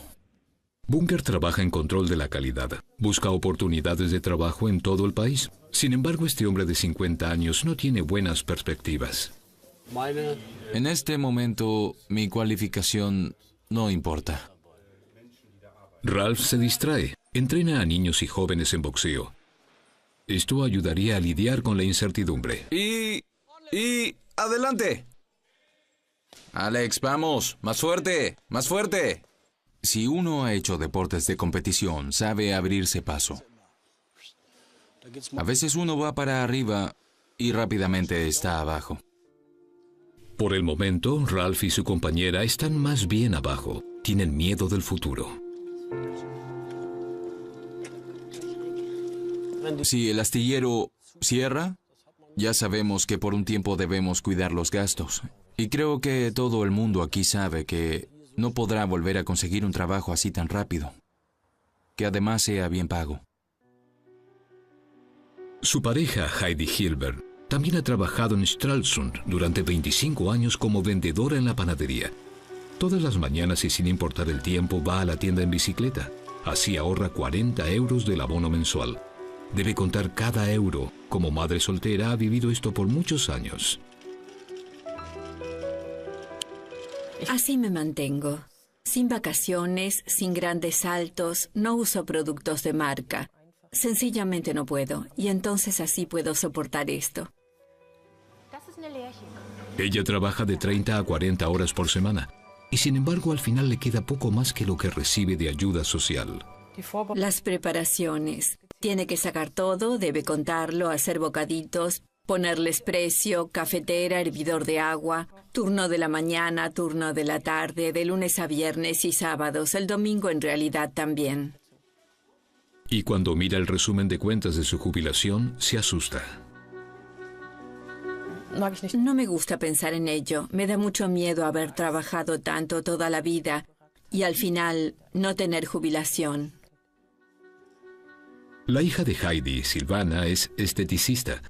Bunker trabaja en control de la calidad. Busca oportunidades de trabajo en todo el país. Sin embargo, este hombre de 50 años no tiene buenas perspectivas. En este momento, mi cualificación no importa. Ralph se distrae. Entrena a niños y jóvenes en boxeo. Esto ayudaría a lidiar con la incertidumbre. Y adelante. Alex, vamos. Más fuerte. Más fuerte. Si uno ha hecho deportes de competición, sabe abrirse paso. A veces uno va para arriba y rápidamente está abajo. Por el momento, Ralph y su compañera están más bien abajo. Tienen miedo del futuro. Si el astillero cierra, ya sabemos que por un tiempo debemos cuidar los gastos. Y creo que todo el mundo aquí sabe que no podrá volver a conseguir un trabajo así tan rápido, que además sea bien pago. Su pareja, Heidi Hilbert, también ha trabajado en Stralsund durante 25 años como vendedora en la panadería. Todas las mañanas y sin importar el tiempo va a la tienda en bicicleta. Así ahorra 40 euros del abono mensual. Debe contar cada euro. Como madre soltera ha vivido esto por muchos años. Así me mantengo. Sin vacaciones, sin grandes saltos, no uso productos de marca. Sencillamente no puedo, y entonces así puedo soportar esto. Ella trabaja de 30 a 40 horas por semana, y sin embargo al final le queda poco más que lo que recibe de ayuda social. Las preparaciones. Tiene que sacar todo, debe contarlo, hacer bocaditos, ponerles precio, cafetera, hervidor de agua, turno de la mañana, turno de la tarde, de lunes a viernes y sábados, el domingo en realidad también. Y cuando mira el resumen de cuentas de su jubilación, se asusta. No me gusta pensar en ello. Me da mucho miedo haber trabajado tanto toda la vida y al final no tener jubilación. La hija de Heidi, Silvana, es esteticista.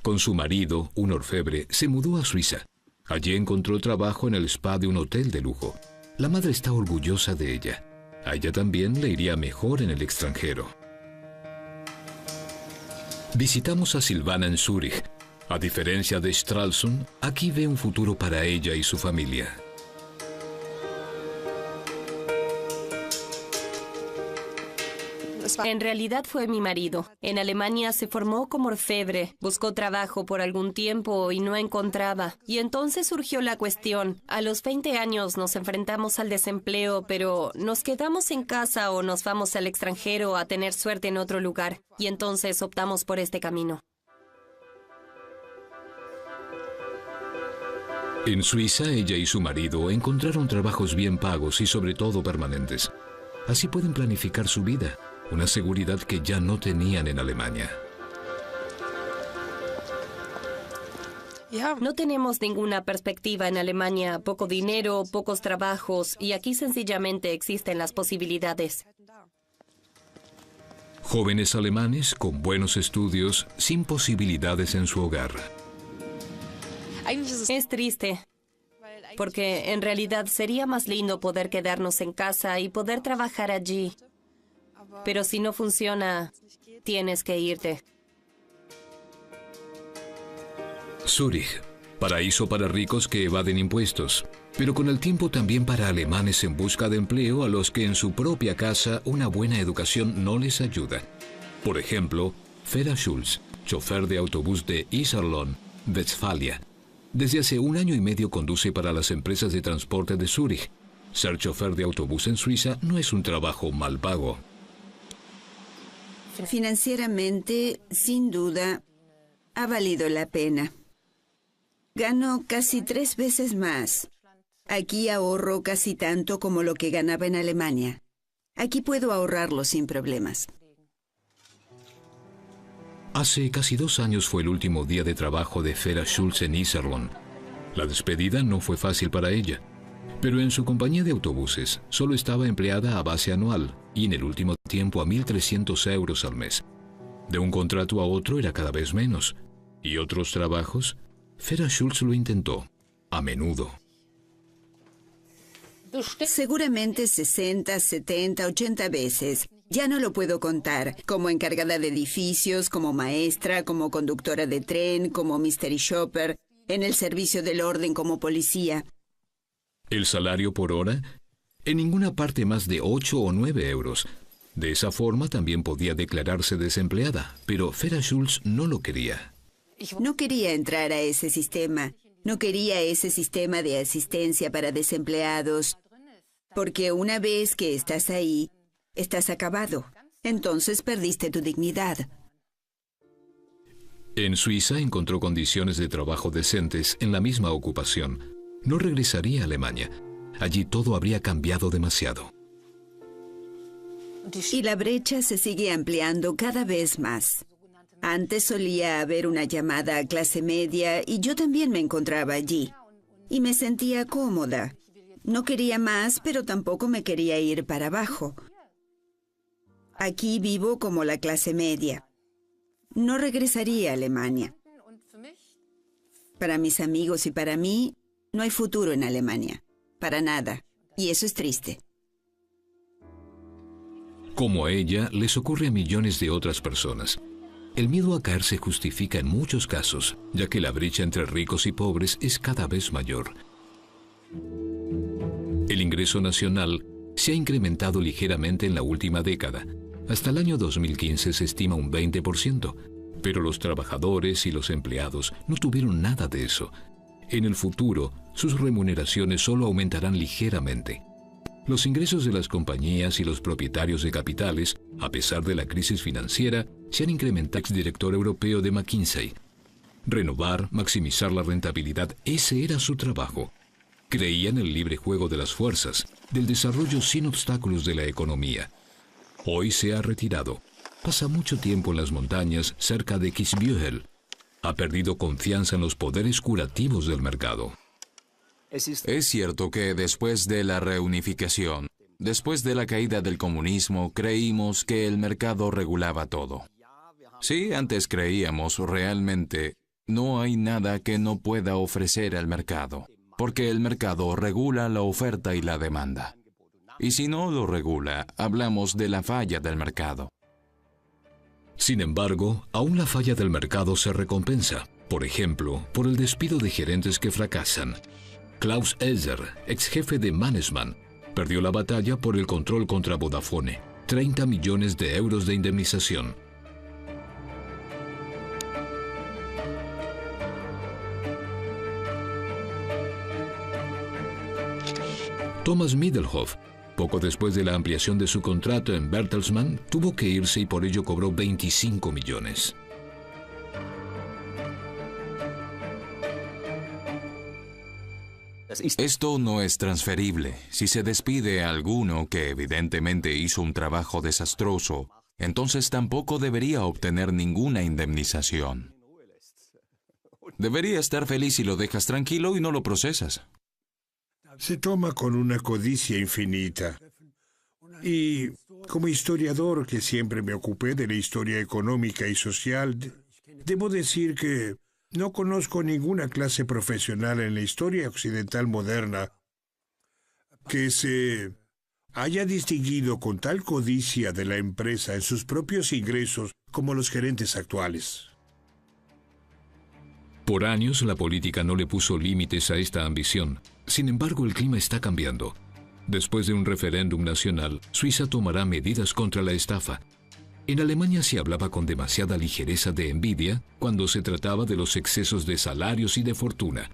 Con su marido, un orfebre, se mudó a Suiza. Allí encontró trabajo en el spa de un hotel de lujo. La madre está orgullosa de ella. A ella también le iría mejor en el extranjero. Visitamos a Silvana en Zúrich. A diferencia de Stralsund, aquí ve un futuro para ella y su familia. En realidad fue mi marido. En Alemania se formó como orfebre. Buscó trabajo por algún tiempo y no encontraba. Y entonces surgió la cuestión. A los 20 años nos enfrentamos al desempleo, pero nos quedamos en casa o nos vamos al extranjero a tener suerte en otro lugar. Y entonces optamos por este camino. En Suiza, ella y su marido encontraron trabajos bien pagos y sobre todo permanentes. Así pueden planificar su vida. Una seguridad que ya no tenían en Alemania. No tenemos ninguna perspectiva en Alemania, poco dinero, pocos trabajos, y aquí sencillamente existen las posibilidades. Jóvenes alemanes con buenos estudios, sin posibilidades en su hogar. Es triste, porque en realidad sería más lindo poder quedarnos en casa y poder trabajar allí. Pero si no funciona, tienes que irte. Zúrich, paraíso para ricos que evaden impuestos, pero con el tiempo también para alemanes en busca de empleo a los que en su propia casa una buena educación no les ayuda. Por ejemplo, Fera Schulz, chofer de autobús de Iserlohn, Westfalia. Desde hace 1 año y medio conduce para las empresas de transporte de Zúrich. Ser chofer de autobús en Suiza no es un trabajo mal pago. Financieramente, sin duda, ha valido la pena. Gano casi 3 veces más. Aquí ahorro casi tanto como lo que ganaba en Alemania. Aquí puedo ahorrarlo sin problemas. Hace casi 2 años fue el último día de trabajo de Fera Schulz en Iserlohn. La despedida no fue fácil para ella, pero en su compañía de autobuses solo estaba empleada a base anual y en el último tiempo a 1.300 euros al mes. De un contrato a otro era cada vez menos. ¿Y otros trabajos? Vera Schulz lo intentó, a menudo. Seguramente 60, 70, 80 veces. Ya no lo puedo contar. Como encargada de edificios, como maestra, como conductora de tren, como mystery shopper, en el servicio del orden como policía. ¿El salario por hora? En ninguna parte más de 8 o 9 euros. De esa forma también podía declararse desempleada, pero Vera Schulz no lo quería. No quería entrar a ese sistema. No quería ese sistema de asistencia para desempleados. Porque una vez que estás ahí, estás acabado. Entonces perdiste tu dignidad. En Suiza encontró condiciones de trabajo decentes en la misma ocupación. No regresaría a Alemania. Allí todo habría cambiado demasiado. Y la brecha se sigue ampliando cada vez más. Antes solía haber una llamada clase media y yo también me encontraba allí. Y me sentía cómoda. No quería más, pero tampoco me quería ir para abajo. Aquí vivo como la clase media. No regresaría a Alemania. Para mis amigos y para mí, no hay futuro en Alemania. Para nada. Y eso es triste. Como a ella, les ocurre a millones de otras personas. El miedo a caer se justifica en muchos casos, ya que la brecha entre ricos y pobres es cada vez mayor. El ingreso nacional se ha incrementado ligeramente en la última década. Hasta el año 2015 se estima un 20%, pero los trabajadores y los empleados no tuvieron nada de eso. En el futuro, sus remuneraciones solo aumentarán ligeramente. Los ingresos de las compañías y los propietarios de capitales, a pesar de la crisis financiera, se han incrementado. Exdirector europeo de McKinsey. Renovar, maximizar la rentabilidad, ese era su trabajo. Creía en el libre juego de las fuerzas, del desarrollo sin obstáculos de la economía. Hoy se ha retirado. Pasa mucho tiempo en las montañas cerca de Kitzbühel. Ha perdido confianza en los poderes curativos del mercado. Es cierto que después de la reunificación, después de la caída del comunismo, creímos que el mercado regulaba todo. Sí, antes creíamos realmente, no hay nada que no pueda ofrecer el mercado, porque el mercado regula la oferta y la demanda. Y si no lo regula, hablamos de la falla del mercado. Sin embargo, aún la falla del mercado se recompensa, por ejemplo, por el despido de gerentes que fracasan. Klaus Elser, ex jefe de Mannesmann, perdió la batalla por el control contra Vodafone, 30 millones de euros de indemnización. Thomas Middelhoff, poco después de la ampliación de su contrato en Bertelsmann, tuvo que irse y por ello cobró 25 millones. Esto no es transferible. Si se despide a alguno que evidentemente hizo un trabajo desastroso, entonces tampoco debería obtener ninguna indemnización. Debería estar feliz si lo dejas tranquilo y no lo procesas. Se toma con una codicia infinita. Y como historiador que siempre me ocupé de la historia económica y social, debo decir que no conozco ninguna clase profesional en la historia occidental moderna que se haya distinguido con tal codicia de la empresa en sus propios ingresos como los gerentes actuales. Por años, la política no le puso límites a esta ambición. Sin embargo, el clima está cambiando. Después de un referéndum nacional, Suiza tomará medidas contra la estafa. En Alemania se hablaba con demasiada ligereza de envidia cuando se trataba de los excesos de salarios y de fortuna.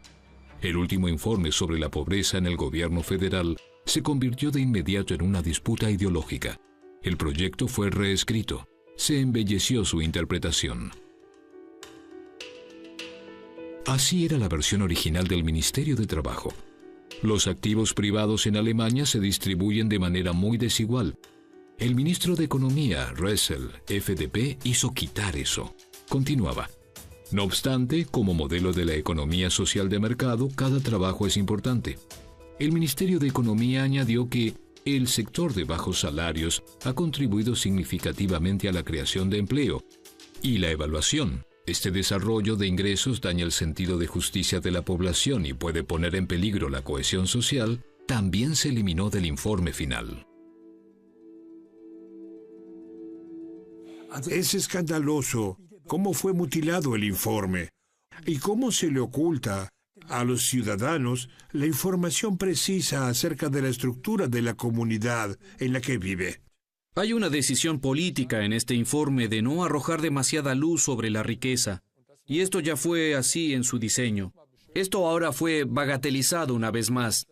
El último informe sobre la pobreza en el gobierno federal se convirtió de inmediato en una disputa ideológica. El proyecto fue reescrito. Se embelleció su interpretación. Así era la versión original del Ministerio de Trabajo. Los activos privados en Alemania se distribuyen de manera muy desigual. El ministro de Economía, Ressel, FDP, hizo quitar eso. Continuaba. No obstante, como modelo de la economía social de mercado, cada trabajo es importante. El Ministerio de Economía añadió que el sector de bajos salarios ha contribuido significativamente a la creación de empleo y la evaluación Este desarrollo de ingresos daña el sentido de justicia de la población y puede poner en peligro la cohesión social. También se eliminó del informe final. Es escandaloso cómo fue mutilado el informe y cómo se le oculta a los ciudadanos la información precisa acerca de la estructura de la comunidad en la que vive. Hay una decisión política en este informe de no arrojar demasiada luz sobre la riqueza, y esto ya fue así en su diseño. Esto ahora fue bagatelizado una vez más,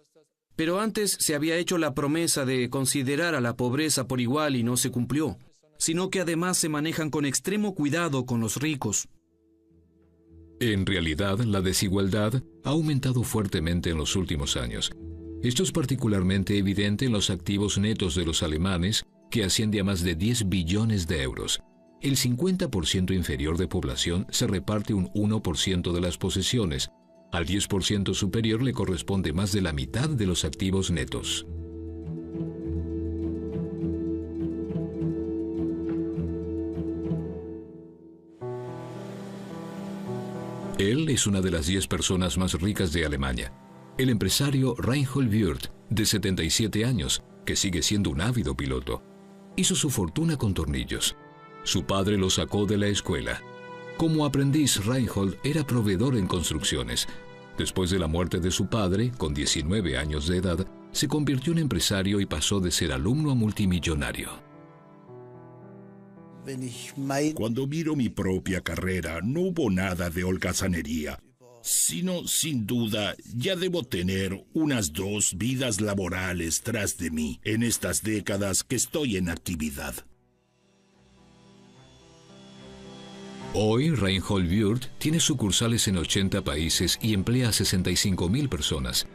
pero antes se había hecho la promesa de considerar a la pobreza por igual y no se cumplió, sino que además se manejan con extremo cuidado con los ricos. En realidad, la desigualdad ha aumentado fuertemente en los últimos años. Esto es particularmente evidente en los activos netos de los alemanes, que asciende a más de 10 billones de euros. El 50% inferior de población se reparte un 1% de las posesiones. Al 10% superior le corresponde más de la mitad de los activos netos. Él es una de las 10 personas más ricas de Alemania. El empresario Reinhold Wirth, de 77 años, que sigue siendo un ávido piloto, hizo su fortuna con tornillos. Su padre lo sacó de la escuela. Como aprendiz, Reinhold era proveedor en construcciones. Después de la muerte de su padre, con 19 años de edad, se convirtió en empresario y pasó de ser alumno a multimillonario. Cuando miro mi propia carrera, no hubo nada de holgazanería, sino, sin duda, ya debo tener unas 2 vidas laborales tras de mí en estas décadas que estoy en actividad. Hoy, Reinhold Wirth tiene sucursales en 80 países y emplea a 65.000 personas.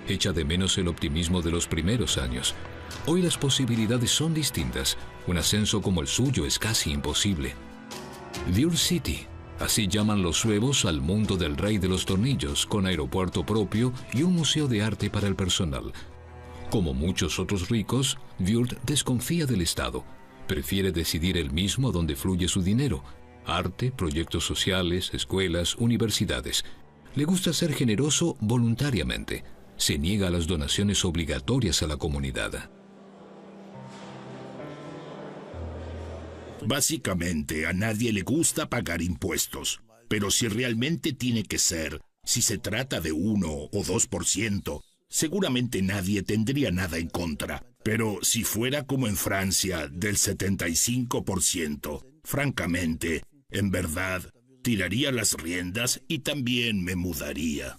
Echa de menos el optimismo de los primeros años. Hoy las posibilidades son distintas. Un ascenso como el suyo es casi imposible. Wirth City, así llaman los suevos al mundo del rey de los tornillos, con aeropuerto propio y un museo de arte para el personal. Como muchos otros ricos, Wirth desconfía del Estado. Prefiere decidir él mismo dónde fluye su dinero. Arte, proyectos sociales, escuelas, universidades. Le gusta ser generoso voluntariamente. Se niega a las donaciones obligatorias a la comunidad. Básicamente, a nadie le gusta pagar impuestos. Pero si realmente tiene que ser, si se trata de 1 o 2%, seguramente nadie tendría nada en contra. Pero si fuera como en Francia, del 75%, francamente, en verdad, tiraría las riendas y también me mudaría.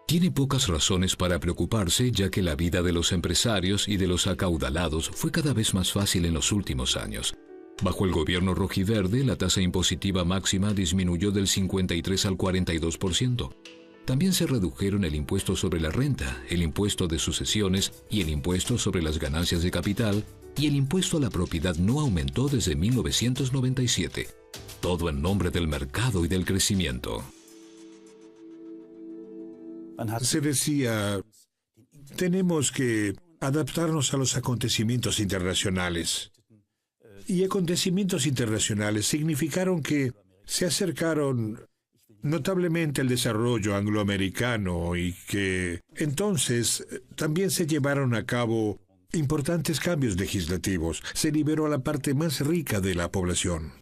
Tiene pocas razones para preocuparse, ya que la vida de los empresarios y de los acaudalados fue cada vez más fácil en los últimos años. Bajo el gobierno rojiverde, la tasa impositiva máxima disminuyó del 53 al 42%. También se redujeron el impuesto sobre la renta, el impuesto de sucesiones y el impuesto sobre las ganancias de capital, y el impuesto a la propiedad no aumentó desde 1997. Todo en nombre del mercado y del crecimiento. Se decía, tenemos que adaptarnos a los acontecimientos internacionales. Y acontecimientos internacionales significaron que se acercaron notablemente el desarrollo angloamericano y que entonces también se llevaron a cabo importantes cambios legislativos. Se liberó a la parte más rica de la población.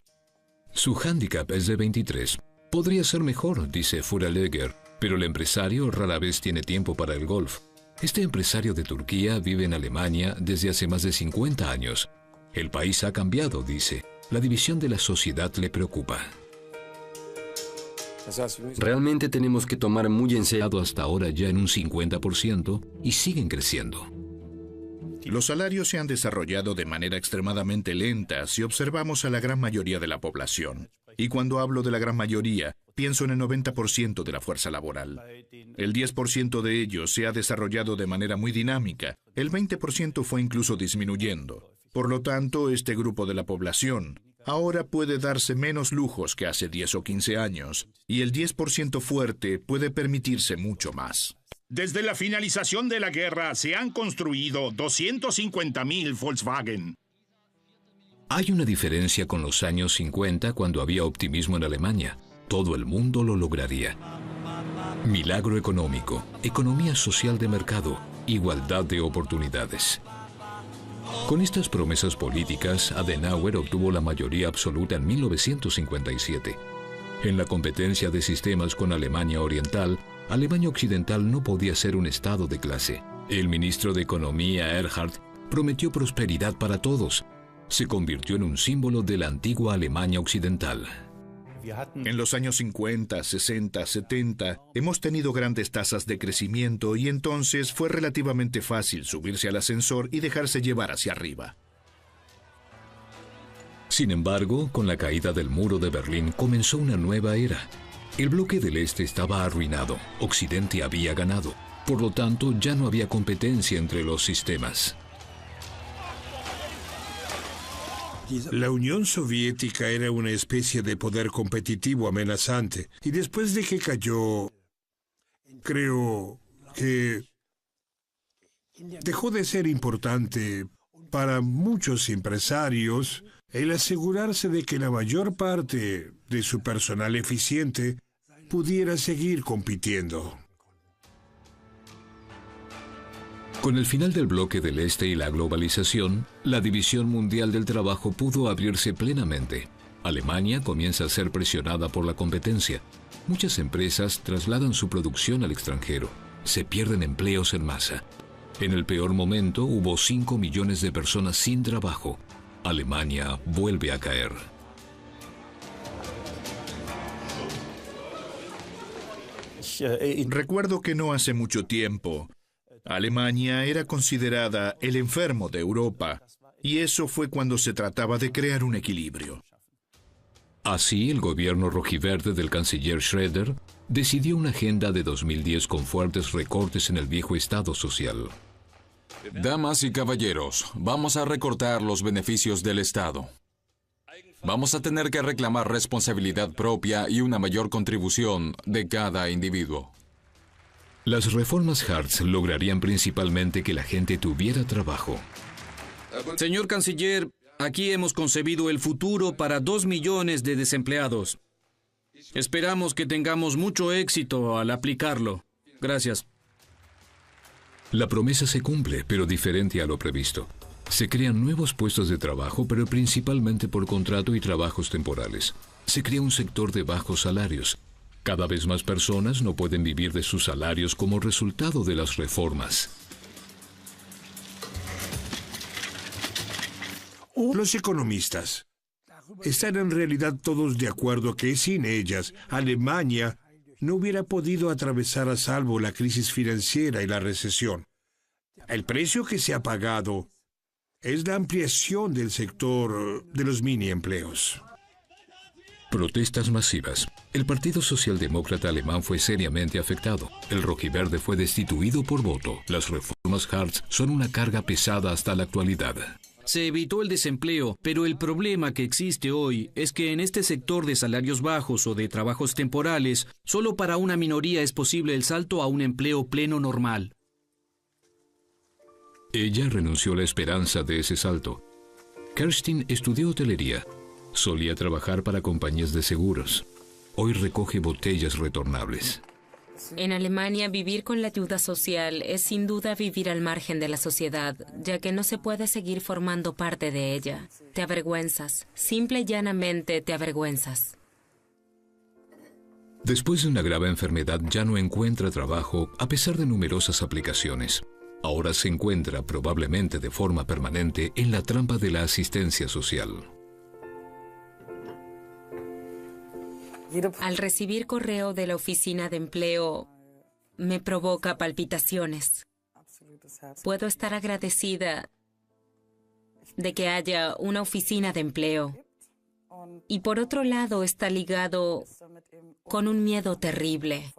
Su hándicap es de 23. Podría ser mejor, dice Furaleger, pero el empresario rara vez tiene tiempo para el golf. Este empresario de Turquía vive en Alemania desde hace más de 50 años. El país ha cambiado, dice. La división de la sociedad le preocupa. Realmente tenemos que tomar muy en serio. Hasta ahora ya en un 50% y siguen creciendo. Los salarios se han desarrollado de manera extremadamente lenta si observamos a la gran mayoría de la población. Y cuando hablo de la gran mayoría, pienso en el 90% de la fuerza laboral. El 10% de ellos se ha desarrollado de manera muy dinámica. El 20% fue incluso disminuyendo. Por lo tanto, este grupo de la población ahora puede darse menos lujos que hace 10 o 15 años, y el 10% fuerte puede permitirse mucho más. Desde la finalización de la guerra se han construido 250.000 Volkswagen. Hay una diferencia con los años 50 cuando había optimismo en Alemania. Todo el mundo lo lograría. Milagro económico, economía social de mercado, igualdad de oportunidades. Con estas promesas políticas, Adenauer obtuvo la mayoría absoluta en 1957. En la competencia de sistemas con Alemania Oriental, Alemania Occidental no podía ser un estado de clase. El ministro de Economía, Erhard, prometió prosperidad para todos. Se convirtió en un símbolo de la antigua Alemania Occidental. En los años 50, 60, 70, hemos tenido grandes tasas de crecimiento y entonces fue relativamente fácil subirse al ascensor y dejarse llevar hacia arriba. Sin embargo, con la caída del muro de Berlín comenzó una nueva era. El bloque del Este estaba arruinado, Occidente había ganado. Por lo tanto, ya no había competencia entre los sistemas. La Unión Soviética era una especie de poder competitivo amenazante, y después de que cayó, creo que dejó de ser importante para muchos empresarios el asegurarse de que la mayor parte de su personal eficiente pudiera seguir compitiendo. Con el final del bloque del Este y la globalización, la División Mundial del Trabajo pudo abrirse plenamente. Alemania comienza a ser presionada por la competencia. Muchas empresas trasladan su producción al extranjero. Se pierden empleos en masa. En el peor momento hubo 5 millones de personas sin trabajo. Alemania vuelve a caer. Recuerdo que no hace mucho tiempo, Alemania era considerada el enfermo de Europa, y eso fue cuando se trataba de crear un equilibrio. Así, el gobierno rojiverde del canciller Schröder decidió una agenda de 2010 con fuertes recortes en el viejo Estado social. Damas y caballeros, vamos a recortar los beneficios del Estado. Vamos a tener que reclamar responsabilidad propia y una mayor contribución de cada individuo. Las reformas Hartz lograrían principalmente que la gente tuviera trabajo. Señor canciller, aquí hemos concebido el futuro para 2 millones de desempleados. Esperamos que tengamos mucho éxito al aplicarlo. Gracias. La promesa se cumple, pero diferente a lo previsto. Se crean nuevos puestos de trabajo, pero principalmente por contrato y trabajos temporales. Se crea un sector de bajos salarios. Cada vez más personas no pueden vivir de sus salarios como resultado de las reformas. Los economistas están en realidad todos de acuerdo que sin ellas, Alemania no hubiera podido atravesar a salvo la crisis financiera y la recesión. El precio que se ha pagado es la ampliación del sector de los mini empleos. Protestas masivas. El Partido Socialdemócrata Alemán fue seriamente afectado. El rojiverde fue destituido por voto. Las reformas Hartz son una carga pesada hasta la actualidad. Se evitó el desempleo, pero el problema que existe hoy es que en este sector de salarios bajos o de trabajos temporales, solo para una minoría es posible el salto a un empleo pleno normal. Ella renunció a la esperanza de ese salto. Kerstin estudió hotelería. Solía trabajar para compañías de seguros. Hoy recoge botellas retornables. En Alemania, vivir con la ayuda social es sin duda vivir al margen de la sociedad, ya que no se puede seguir formando parte de ella. Te avergüenzas. Simple y llanamente te avergüenzas. Después de una grave enfermedad ya no encuentra trabajo a pesar de numerosas aplicaciones. Ahora se encuentra, probablemente de forma permanente, en la trampa de la asistencia social. Al recibir correo de la oficina de empleo, me provoca palpitaciones. Puedo estar agradecida de que haya una oficina de empleo. Y por otro lado está ligado con un miedo terrible.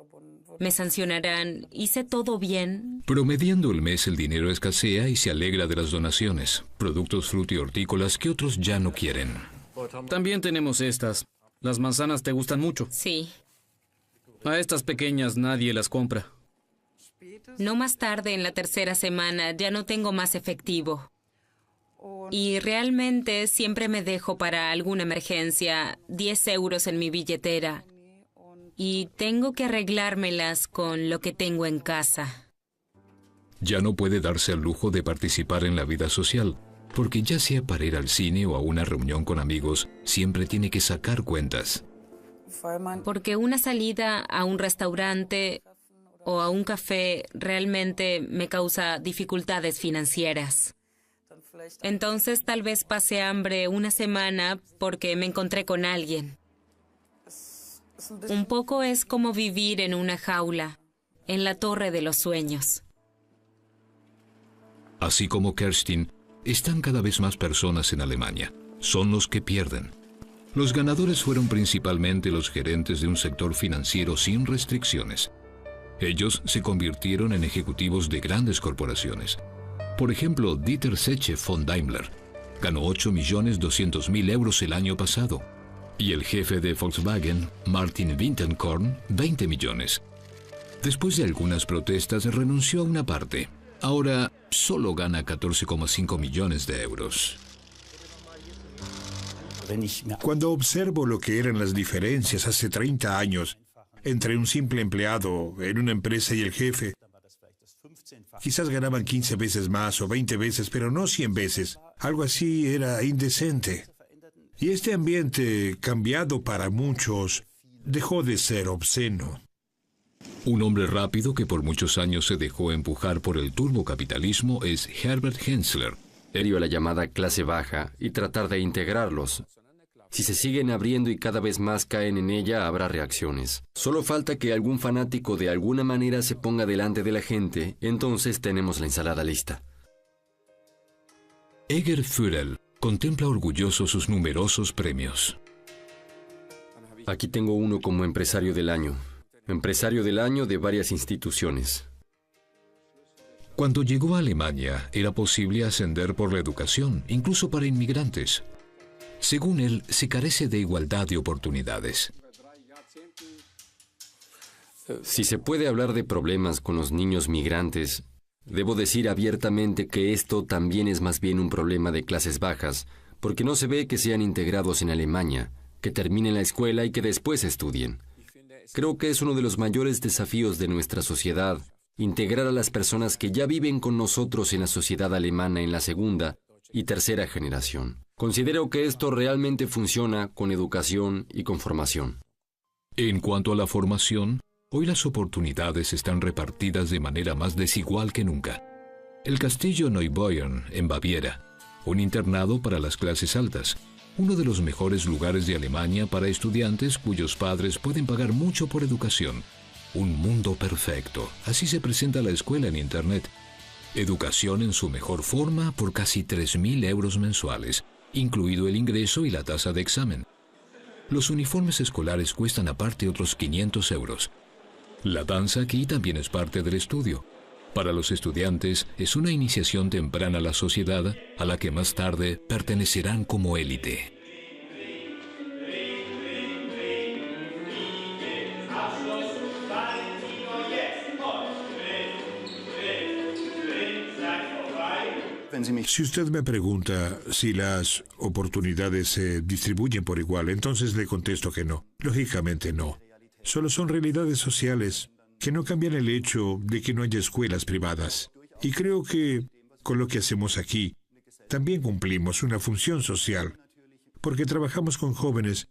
¿Me sancionarán? ¿Hice todo bien? Promediando el mes, el dinero escasea y se alegra de las donaciones. Productos fruti-hortícolas que otros ya no quieren. También tenemos estas. Las manzanas te gustan mucho. Sí. A estas pequeñas nadie las compra. No más tarde, en la tercera semana, ya no tengo más efectivo. Y realmente siempre me dejo para alguna emergencia 10 euros en mi billetera. Y tengo que arreglármelas con lo que tengo en casa. Ya no puede darse el lujo de participar en la vida social, porque ya sea para ir al cine o a una reunión con amigos, siempre tiene que sacar cuentas. Porque una salida a un restaurante o a un café realmente me causa dificultades financieras. Entonces tal vez pase hambre una semana porque me encontré con alguien. Un poco es como vivir en una jaula, en la torre de los sueños. Así como Kerstin, están cada vez más personas en Alemania. Son los que pierden. Los ganadores fueron principalmente los gerentes de un sector financiero sin restricciones. Ellos se convirtieron en ejecutivos de grandes corporaciones. Por ejemplo, Dieter Zetsche von Daimler ganó 8.200.000 euros el año pasado. Y el jefe de Volkswagen, Martin Winterkorn, 20 millones. Después de algunas protestas, renunció a una parte. Ahora solo gana 14,5 millones de euros. Cuando observo lo que eran las diferencias hace 30 años entre un simple empleado en una empresa y el jefe, quizás ganaban 15 veces más o 20 veces, pero no 100 veces. Algo así era indecente. Y este ambiente, cambiado para muchos, dejó de ser obsceno. Un hombre rápido que por muchos años se dejó empujar por el turbocapitalismo es Herbert Hensler. A la llamada clase baja y tratar de integrarlos. Si se siguen abriendo y cada vez más caen en ella, habrá reacciones. Solo falta que algún fanático de alguna manera se ponga delante de la gente, entonces tenemos la ensalada lista. Eger Fürel contempla orgulloso sus numerosos premios. Aquí tengo uno como empresario del año. Empresario del año de varias instituciones. Cuando llegó a Alemania, era posible ascender por la educación, incluso para inmigrantes. Según él, se carece de igualdad de oportunidades. Si se puede hablar de problemas con los niños migrantes, debo decir abiertamente que esto también es más bien un problema de clases bajas, porque no se ve que sean integrados en Alemania, que terminen la escuela y que después estudien. Creo que es uno de los mayores desafíos de nuestra sociedad, integrar a las personas que ya viven con nosotros en la sociedad alemana en la segunda y tercera generación. Considero que esto realmente funciona con educación y con formación. En cuanto a la formación, hoy las oportunidades están repartidas de manera más desigual que nunca. El castillo Neubeuern, en Baviera, un internado para las clases altas, uno de los mejores lugares de Alemania para estudiantes cuyos padres pueden pagar mucho por educación. Un mundo perfecto, así se presenta la escuela en Internet. Educación en su mejor forma por casi 3.000 euros mensuales, incluido el ingreso y la tasa de examen. Los uniformes escolares cuestan aparte otros 500 euros. La danza aquí también es parte del estudio. Para los estudiantes es una iniciación temprana a la sociedad a la que más tarde pertenecerán como élite. Si usted me pregunta si las oportunidades se distribuyen por igual, entonces le contesto que no. Lógicamente no. Solo son realidades sociales que no cambian el hecho de que no haya escuelas privadas. Y creo que con lo que hacemos aquí, también cumplimos una función social, porque trabajamos con jóvenes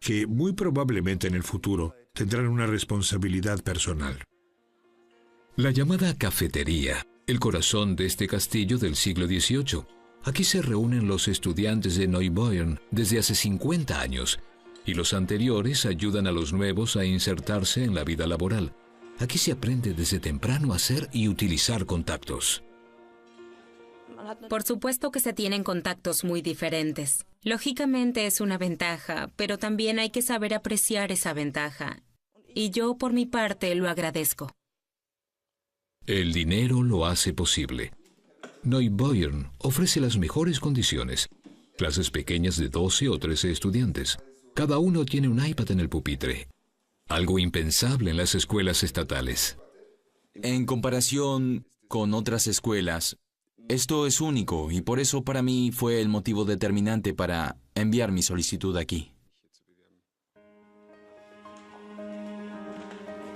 que muy probablemente en el futuro tendrán una responsabilidad personal. La llamada cafetería, el corazón de este castillo del siglo XVIII. Aquí se reúnen los estudiantes de Neubeuern desde hace 50 años, y los anteriores ayudan a los nuevos a insertarse en la vida laboral. Aquí se aprende desde temprano a hacer y utilizar contactos. Por supuesto que se tienen contactos muy diferentes. Lógicamente es una ventaja, pero también hay que saber apreciar esa ventaja. Y yo, por mi parte, lo agradezco. El dinero lo hace posible. Neubeuern ofrece las mejores condiciones. Clases pequeñas de 12 o 13 estudiantes. Cada uno tiene un iPad en el pupitre. Algo impensable en las escuelas estatales. En comparación con otras escuelas, Esto es único y por eso para mí fue el motivo determinante para enviar mi solicitud aquí.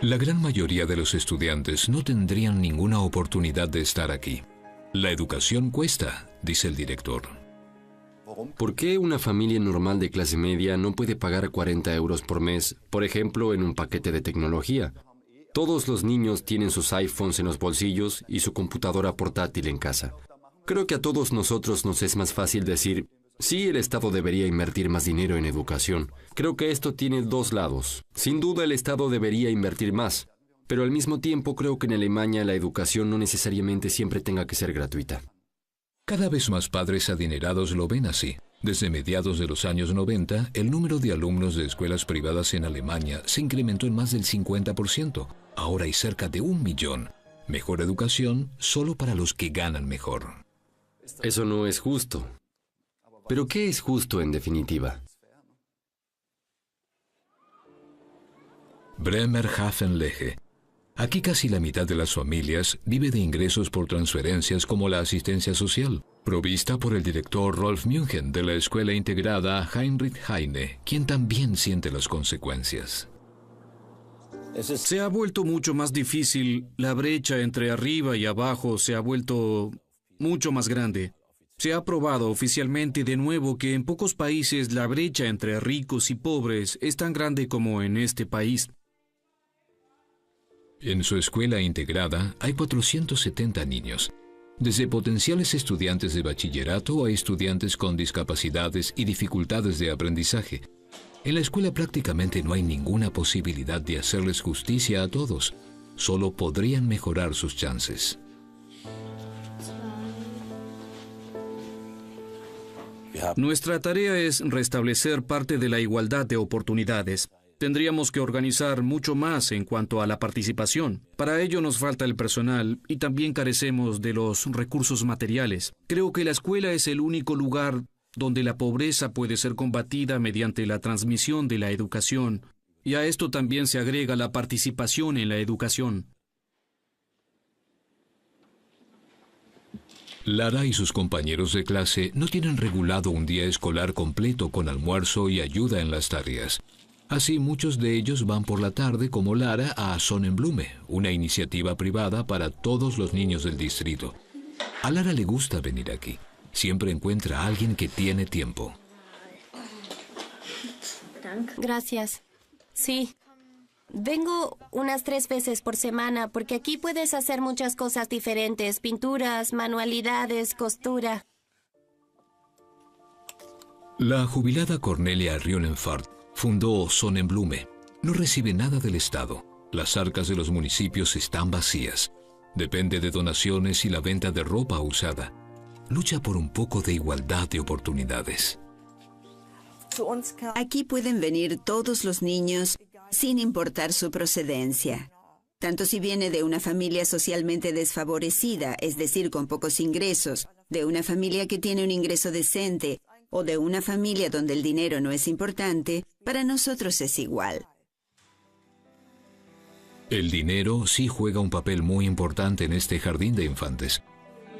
La gran mayoría de los estudiantes no tendrían ninguna oportunidad de estar aquí. La educación cuesta, dice el director. ¿Por qué una familia normal de clase media no puede pagar 40 euros por mes, por ejemplo, en un paquete de tecnología? Todos los niños tienen sus iPhones en los bolsillos y su computadora portátil en casa. Creo que a todos nosotros nos es más fácil decir, sí, el Estado debería invertir más dinero en educación. Creo que esto tiene dos lados. Sin duda el Estado debería invertir más, pero al mismo tiempo creo que en Alemania la educación no necesariamente siempre tenga que ser gratuita. Cada vez más padres adinerados lo ven así. Desde mediados de los años 90, el número de alumnos de escuelas privadas en Alemania se incrementó en más del 50%. Ahora hay cerca de 1 millón. Mejor educación solo para los que ganan mejor. Eso no es justo. ¿Pero qué es justo en definitiva? Bremerhaven-Lege. Aquí casi la mitad de las familias vive de ingresos por transferencias como la asistencia social, provista por el director Rolf München de la escuela integrada Heinrich Heine, quien también siente las consecuencias. Se ha vuelto mucho más difícil, la brecha entre arriba y abajo se ha vuelto mucho más grande. Se ha probado oficialmente de nuevo que en pocos países la brecha entre ricos y pobres es tan grande como en este país. En su escuela integrada hay 470 niños, desde potenciales estudiantes de bachillerato a estudiantes con discapacidades y dificultades de aprendizaje. En la escuela prácticamente no hay ninguna posibilidad de hacerles justicia a todos. Solo podrían mejorar sus chances. Nuestra tarea es restablecer parte de la igualdad de oportunidades. Tendríamos que organizar mucho más en cuanto a la participación. Para ello nos falta el personal y también carecemos de los recursos materiales. Creo que la escuela es el único lugar donde la pobreza puede ser combatida mediante la transmisión de la educación. Y a esto también se agrega la participación en la educación. Lara y sus compañeros de clase no tienen regulado un día escolar completo con almuerzo y ayuda en las tareas. Así, muchos de ellos van por la tarde, como Lara, a Sonnenblume, una iniciativa privada para todos los niños del distrito. A Lara le gusta venir aquí. Siempre encuentra a alguien que tiene tiempo. Gracias. Sí. Vengo unas 3 veces por semana porque aquí puedes hacer muchas cosas diferentes. Pinturas, manualidades, costura. La jubilada Cornelia Rionenfart fundó Sonnenblume. No recibe nada del Estado. Las arcas de los municipios están vacías. Depende de donaciones y la venta de ropa usada. Lucha por un poco de igualdad de oportunidades. Aquí pueden venir todos los niños sin importar su procedencia. Tanto si viene de una familia socialmente desfavorecida, es decir, con pocos ingresos, de una familia que tiene un ingreso decente, o de una familia donde el dinero no es importante, para nosotros es igual. El dinero sí juega un papel muy importante en este jardín de infantes.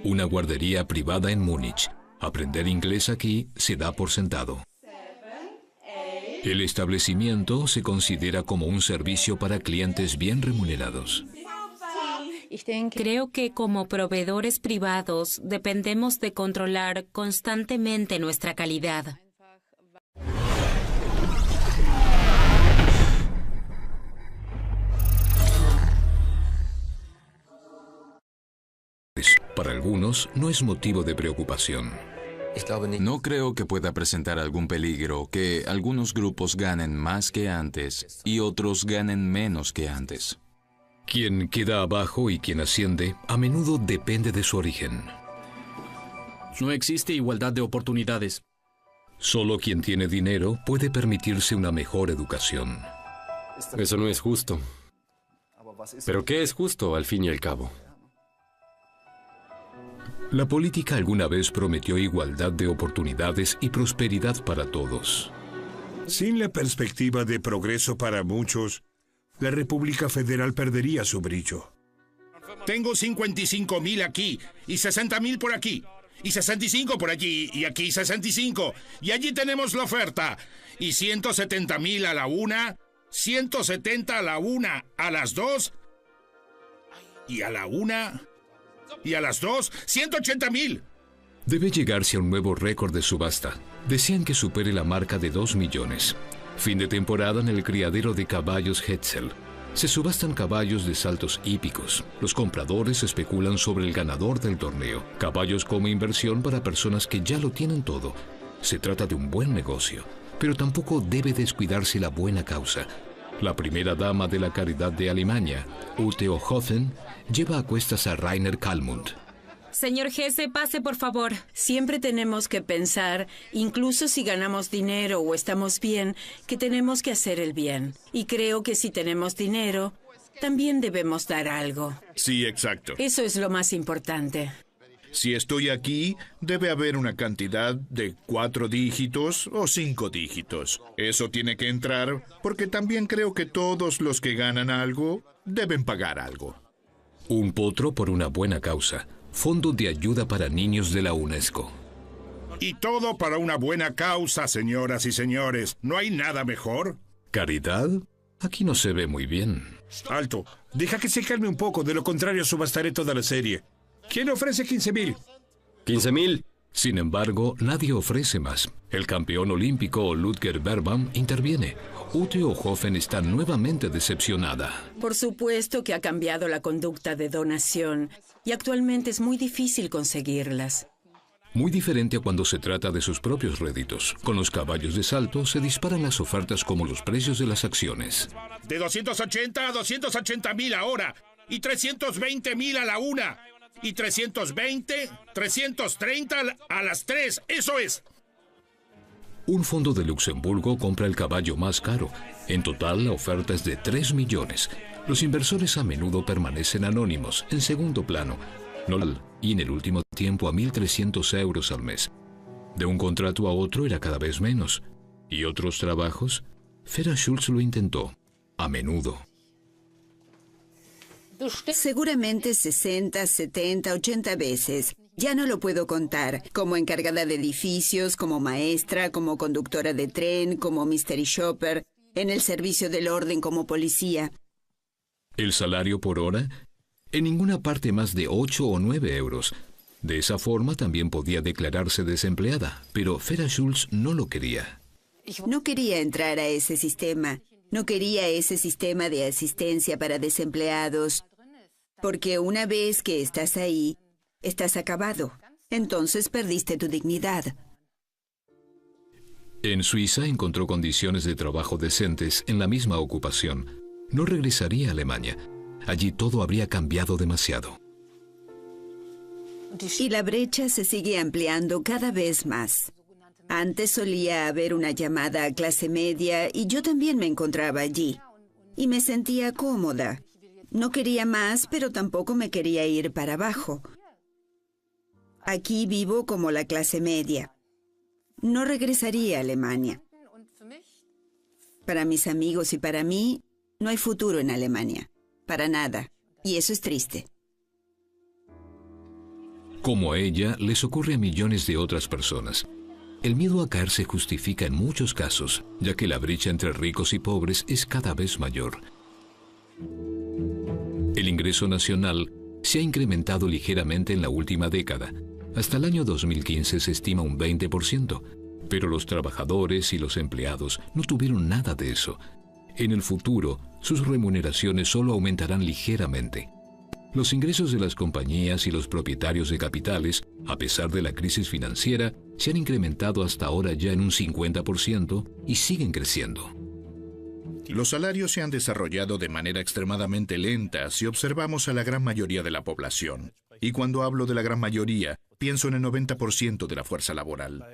Una guardería privada en Múnich. Aprender inglés aquí se da por sentado. El establecimiento se considera como un servicio para clientes bien remunerados. Creo que como proveedores privados dependemos de controlar constantemente nuestra calidad. Para algunos no es motivo de preocupación. No creo que pueda presentar algún peligro que algunos grupos ganen más que antes y otros ganen menos que antes. Quien queda abajo y quien asciende a menudo depende de su origen. No existe igualdad de oportunidades. Solo quien tiene dinero puede permitirse una mejor educación. Eso no es justo. ¿Pero qué es justo al fin y al cabo? La política alguna vez prometió igualdad de oportunidades y prosperidad para todos. Sin la perspectiva de progreso para muchos, la República Federal perdería su brillo. Tengo 55.000 aquí, y 60.000 por aquí, y 65 por allí, y aquí 65. Y allí tenemos la oferta. Y 170.000 a la una, 170 a la una, a las dos, y a la una, y a las dos, 180.000. Debe llegarse a un nuevo récord de subasta. Desean que supere la marca de 2 millones. Fin de temporada en el criadero de caballos Hetzel. Se subastan caballos de saltos hípicos. Los compradores especulan sobre el ganador del torneo. Caballos como inversión para personas que ya lo tienen todo. Se trata de un buen negocio, pero tampoco debe descuidarse la buena causa. La primera dama de la caridad de Alemania, Ute Ohofen, lleva a cuestas a Rainer Kallmund. Señor Hesse, pase por favor. Siempre tenemos que pensar, incluso si ganamos dinero o estamos bien, que tenemos que hacer el bien. Y creo que si tenemos dinero, también debemos dar algo. Sí, exacto. Eso es lo más importante. Si estoy aquí, debe haber una cantidad de 4 dígitos o 5 dígitos. Eso tiene que entrar porque también creo que todos los que ganan algo deben pagar algo. Un potro por una buena causa. Fondo de ayuda para niños de la UNESCO. Y todo para una buena causa, señoras y señores. ¿No hay nada mejor? ¿Caridad? Aquí no se ve muy bien. Alto, deja que se calme un poco, de lo contrario subastaré toda la serie. ¿Quién ofrece 15.000? 15.000. Sin embargo, nadie ofrece más. El campeón olímpico Ludger Berbam interviene. Ute Ohofen está nuevamente decepcionada. Por supuesto que ha cambiado la conducta de donación y actualmente es muy difícil conseguirlas. Muy diferente a cuando se trata de sus propios réditos. Con los caballos de salto se disparan las ofertas como los precios de las acciones. De 280 a 280.000 ahora, y 320.000 a la una, y 320, 330 a las 3, eso es. Un fondo de Luxemburgo compra el caballo más caro. En total, la oferta es de 3 millones. Los inversores a menudo permanecen anónimos, en segundo plano, y en el último tiempo a 1.300 euros al mes. De un contrato a otro era cada vez menos. ¿Y otros trabajos? Vera Schulz lo intentó, a menudo. Seguramente 60, 70, 80 veces. Ya no lo puedo contar. Como encargada de edificios, como maestra, como conductora de tren, como mystery shopper, en el servicio del orden como policía. ¿El salario por hora? En ninguna parte más de 8 o 9 euros. De esa forma también podía declararse desempleada, pero Vera Schulz no lo quería. No quería entrar a ese sistema. No quería ese sistema de asistencia para desempleados. Porque una vez que estás ahí, estás acabado. Entonces perdiste tu dignidad. En Suiza encontró condiciones de trabajo decentes en la misma ocupación. No regresaría a Alemania. Allí todo habría cambiado demasiado. Y la brecha se sigue ampliando cada vez más. Antes solía haber una llamada a clase media y yo también me encontraba allí. Y me sentía cómoda. No quería más, pero tampoco me quería ir para abajo. Aquí vivo como la clase media. No regresaría a Alemania. Para mis amigos y para mí, no hay futuro en Alemania. Para nada. Y eso es triste. Como a ella, les ocurre a millones de otras personas. El miedo a caer se justifica en muchos casos, ya que la brecha entre ricos y pobres es cada vez mayor. El ingreso nacional se ha incrementado ligeramente en la última década. Hasta el año 2015 se estima un 20%, pero los trabajadores y los empleados no tuvieron nada de eso. En el futuro, sus remuneraciones solo aumentarán ligeramente. Los ingresos de las compañías y los propietarios de capitales, a pesar de la crisis financiera, se han incrementado hasta ahora ya en un 50% y siguen creciendo. Los salarios se han desarrollado de manera extremadamente lenta si observamos a la gran mayoría de la población. Y cuando hablo de la gran mayoría, pienso en el 90% de la fuerza laboral.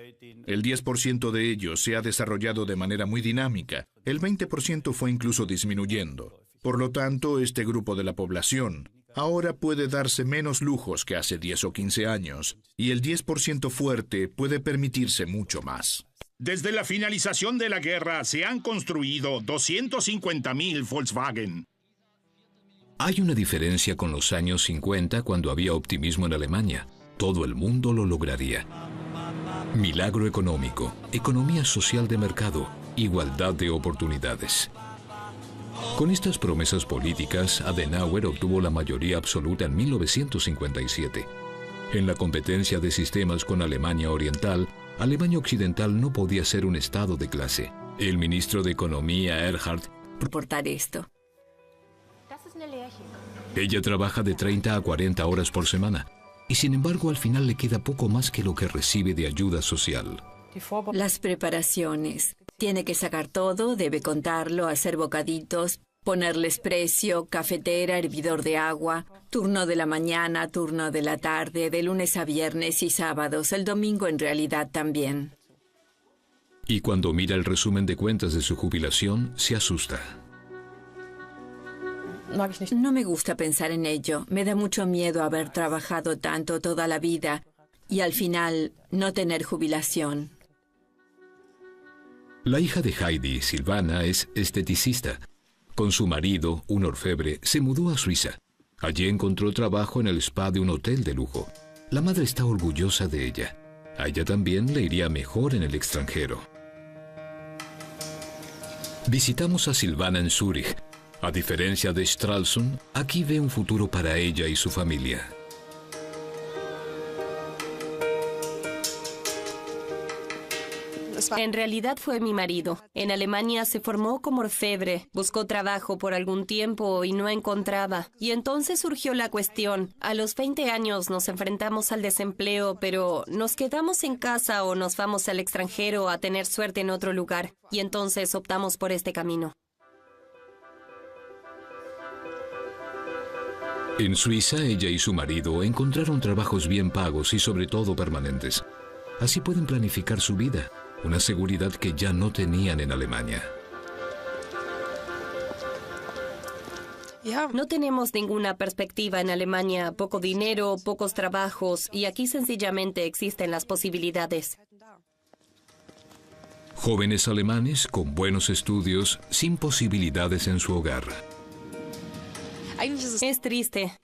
El 10% de ellos se ha desarrollado de manera muy dinámica. El 20% fue incluso disminuyendo. Por lo tanto, este grupo de la población ahora puede darse menos lujos que hace 10 o 15 años, y el 10% fuerte puede permitirse mucho más. Desde la finalización de la guerra se han construido 250.000 Volkswagen. Hay una diferencia con los años 50 cuando había optimismo en Alemania. Todo el mundo lo lograría. Milagro económico, economía social de mercado, igualdad de oportunidades. Con estas promesas políticas, Adenauer obtuvo la mayoría absoluta en 1957. En la competencia de sistemas con Alemania Oriental, Alemania Occidental no podía ser un estado de clase. El ministro de Economía, Erhard, Reportar esto. ella trabaja de 30 a 40 horas por semana, y sin embargo al final le queda poco más que lo que recibe de ayuda social. Las preparaciones. Tiene que sacar todo, debe contarlo, hacer bocaditos, ponerles precio, cafetera, hervidor de agua, turno de la mañana, turno de la tarde, de lunes a viernes y sábados, el domingo en realidad también. Y cuando mira el resumen de cuentas de su jubilación, se asusta. No me gusta pensar en ello. Me da mucho miedo haber trabajado tanto toda la vida y al final no tener jubilación. La hija de Heidi, Silvana, es esteticista. Con su marido, un orfebre, se mudó a Suiza. Allí encontró trabajo en el spa de un hotel de lujo. La madre está orgullosa de ella. A ella también le iría mejor en el extranjero. Visitamos a Silvana en Zúrich. A diferencia de Stralsund, aquí ve un futuro para ella y su familia. En realidad fue mi marido. En Alemania se formó como orfebre, buscó trabajo por algún tiempo y no encontraba. Y entonces surgió la cuestión. A los 20 años nos enfrentamos al desempleo, pero ¿nos quedamos en casa o nos vamos al extranjero a tener suerte en otro lugar? Y entonces optamos por este camino. En Suiza, ella y su marido encontraron trabajos bien pagos y sobre todo permanentes. Así pueden planificar su vida, una seguridad que ya no tenían en Alemania. No tenemos ninguna perspectiva en Alemania, poco dinero, pocos trabajos, y aquí sencillamente existen las posibilidades. Jóvenes alemanes con buenos estudios, sin posibilidades en su hogar. Es triste,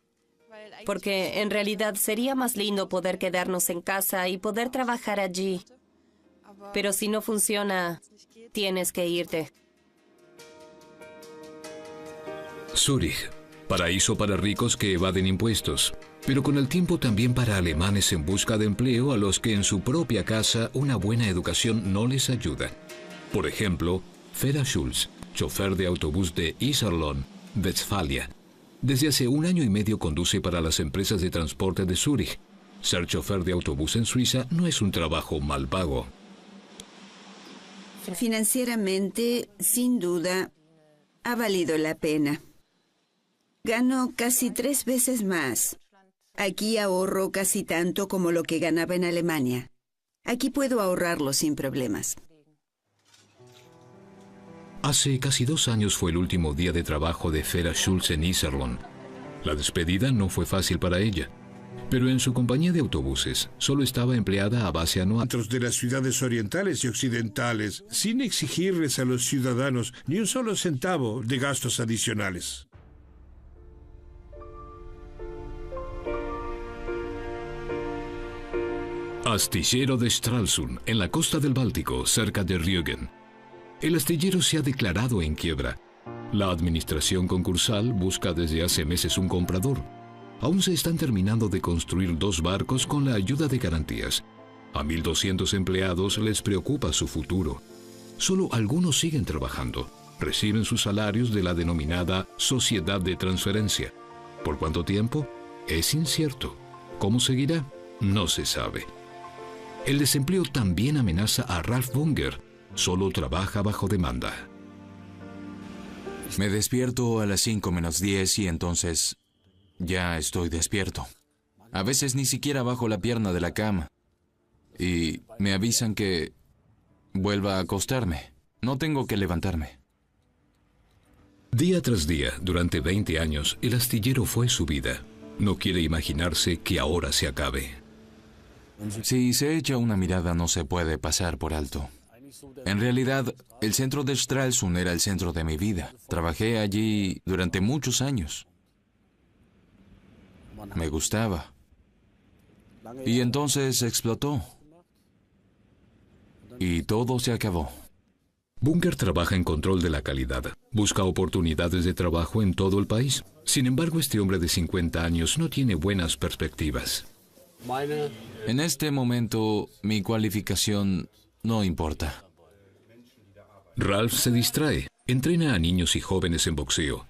porque en realidad sería más lindo poder quedarnos en casa y poder trabajar allí. Pero si no funciona, tienes que irte. Zúrich, paraíso para ricos que evaden impuestos, pero con el tiempo también para alemanes en busca de empleo a los que en su propia casa una buena educación no les ayuda. Por ejemplo, Fera Schulz, chofer de autobús de Iserlohn, Westfalia. Desde hace 1 año y medio conduce para las empresas de transporte de Zúrich. Ser chofer de autobús en Suiza no es un trabajo mal pago. Financieramente, sin duda, ha valido la pena. Gano casi 3 veces más. Aquí ahorro casi tanto como lo que ganaba en Alemania. Aquí puedo ahorrarlo sin problemas. Hace casi 2 años fue el último día de trabajo de Fera Schulz en Iserlohn. La despedida no fue fácil para ella, pero en su compañía de autobuses solo estaba empleada a base anual. De las ciudades orientales y occidentales, sin exigirles a los ciudadanos ni un solo centavo de gastos adicionales. Astillero de Stralsund, en la costa del Báltico, cerca de Rügen. El astillero se ha declarado en quiebra. La administración concursal busca desde hace meses un comprador. Aún se están terminando de construir 2 barcos con la ayuda de garantías. A 1.200 empleados les preocupa su futuro. Solo algunos siguen trabajando. Reciben sus salarios de la denominada Sociedad de Transferencia. ¿Por cuánto tiempo? Es incierto. ¿Cómo seguirá? No se sabe. El desempleo también amenaza a Ralf Bunger. Solo trabaja bajo demanda. Me despierto a las 5 menos 10 y entonces ya estoy despierto. A veces ni siquiera bajo la pierna de la cama. Y me avisan que vuelva a acostarme. No tengo que levantarme. Día tras día, durante 20 años, el astillero fue su vida. No quiere imaginarse que ahora se acabe. Si se echa una mirada no se puede pasar por alto. En realidad, el centro de Stralsund era el centro de mi vida. Trabajé allí durante muchos años. Me gustaba. Y entonces explotó. Y todo se acabó. Bunker trabaja en control de la calidad. Busca oportunidades de trabajo en todo el país. Sin embargo, este hombre de 50 años no tiene buenas perspectivas. En este momento, mi cualificación no importa. Ralph se distrae. Entrena a niños y jóvenes en boxeo.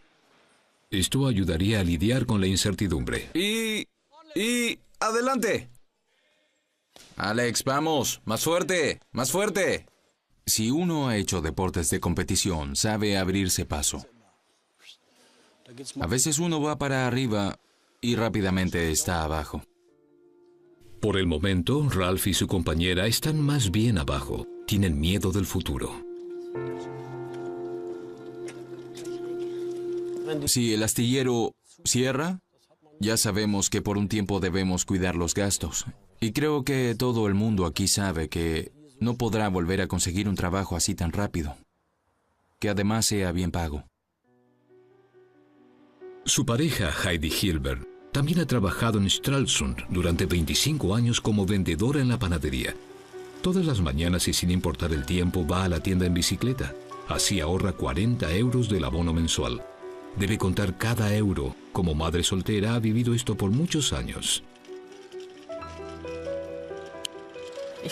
Esto ayudaría a lidiar con la incertidumbre. Y adelante. Alex, vamos. Más fuerte. Más fuerte. Si uno ha hecho deportes de competición, sabe abrirse paso. A veces uno va para arriba y rápidamente está abajo. Por el momento, Ralph y su compañera están más bien abajo. Tienen miedo del futuro. Si el astillero cierra, ya sabemos que por un tiempo debemos cuidar los gastos. Y creo que todo el mundo aquí sabe que no podrá volver a conseguir un trabajo así tan rápido, que además sea bien pago. Su pareja, Heidi Hilbert, también ha trabajado en Stralsund durante 25 años como vendedora en la panadería. Todas las mañanas y sin importar el tiempo va a la tienda en bicicleta. Así ahorra 40 euros del abono mensual. Debe contar cada euro. Como madre soltera ha vivido esto por muchos años.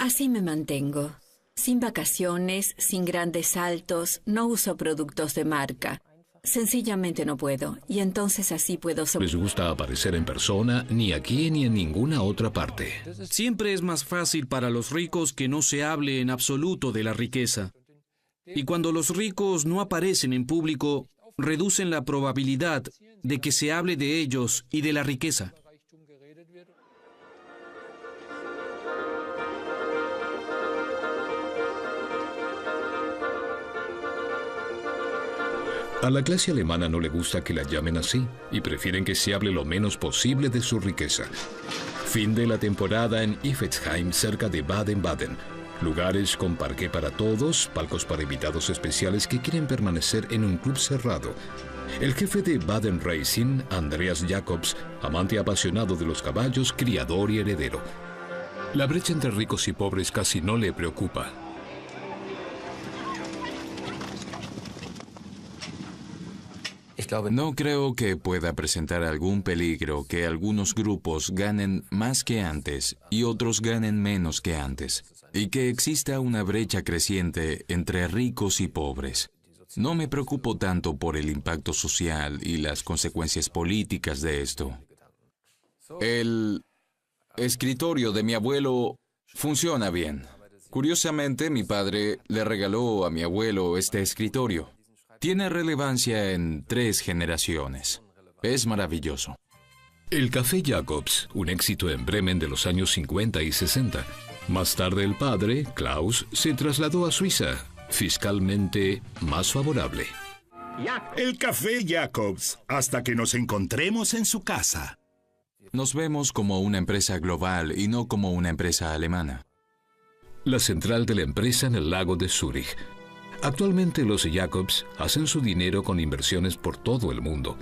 Así me mantengo. Sin vacaciones, sin grandes saltos, no uso productos de marca. Sencillamente no puedo. Y entonces así puedo Les gusta aparecer en persona, ni aquí ni en ninguna otra parte. Siempre es más fácil para los ricos que no se hable en absoluto de la riqueza. Y cuando los ricos no aparecen en público, reducen la probabilidad de que se hable de ellos y de la riqueza. A la clase alemana no le gusta que la llamen así y prefieren que se hable lo menos posible de su riqueza. Fin de la temporada en Iffezheim, cerca de Baden-Baden. Lugares con parqué para todos, palcos para invitados especiales que quieren permanecer en un club cerrado. El jefe de Baden Racing, Andreas Jacobs, amante apasionado de los caballos, criador y heredero. La brecha entre ricos y pobres casi no le preocupa. No creo que pueda presentar algún peligro que algunos grupos ganen más que antes y otros ganen menos que antes, y que exista una brecha creciente entre ricos y pobres. No me preocupo tanto por el impacto social y las consecuencias políticas de esto. El escritorio de mi abuelo funciona bien. Curiosamente, mi padre le regaló a mi abuelo este escritorio. Tiene relevancia en 3 generaciones. Es maravilloso. El Café Jacobs, un éxito en Bremen de los años 50 y 60. Más tarde el padre, Klaus, se trasladó a Suiza, fiscalmente más favorable. El Café Jacobs, hasta que nos encontremos en su casa. Nos vemos como una empresa global y no como una empresa alemana. La central de la empresa en el lago de Zúrich. Actualmente los Jacobs hacen su dinero con inversiones por todo el mundo.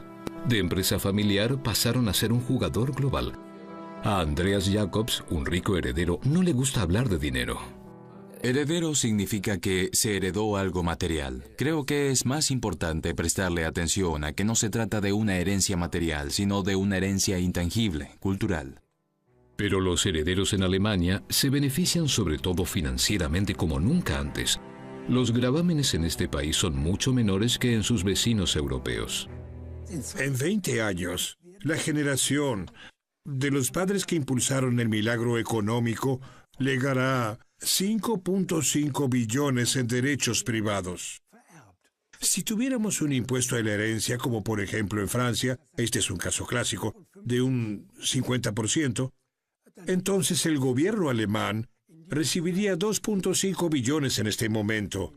De empresa familiar pasaron a ser un jugador global. A Andreas Jacobs, un rico heredero, no le gusta hablar de dinero. Heredero significa que se heredó algo material. Creo que es más importante prestarle atención a que no se trata de una herencia material, sino de una herencia intangible, cultural. Pero los herederos en Alemania se benefician sobre todo financieramente como nunca antes. Los gravámenes en este país son mucho menores que en sus vecinos europeos. En 20 años, la generación de los padres que impulsaron el milagro económico legará 5.5 billones en derechos privados. Si tuviéramos un impuesto a la herencia, como por ejemplo en Francia, este es un caso clásico, de un 50%, entonces el gobierno alemán recibiría 2.5 billones en este momento.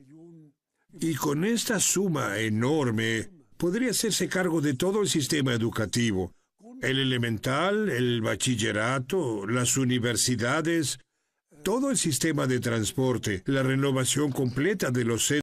Y con esta suma enorme, podría hacerse cargo de todo el sistema educativo, el elemental, el bachillerato, las universidades, todo el sistema de transporte, la renovación completa de los centros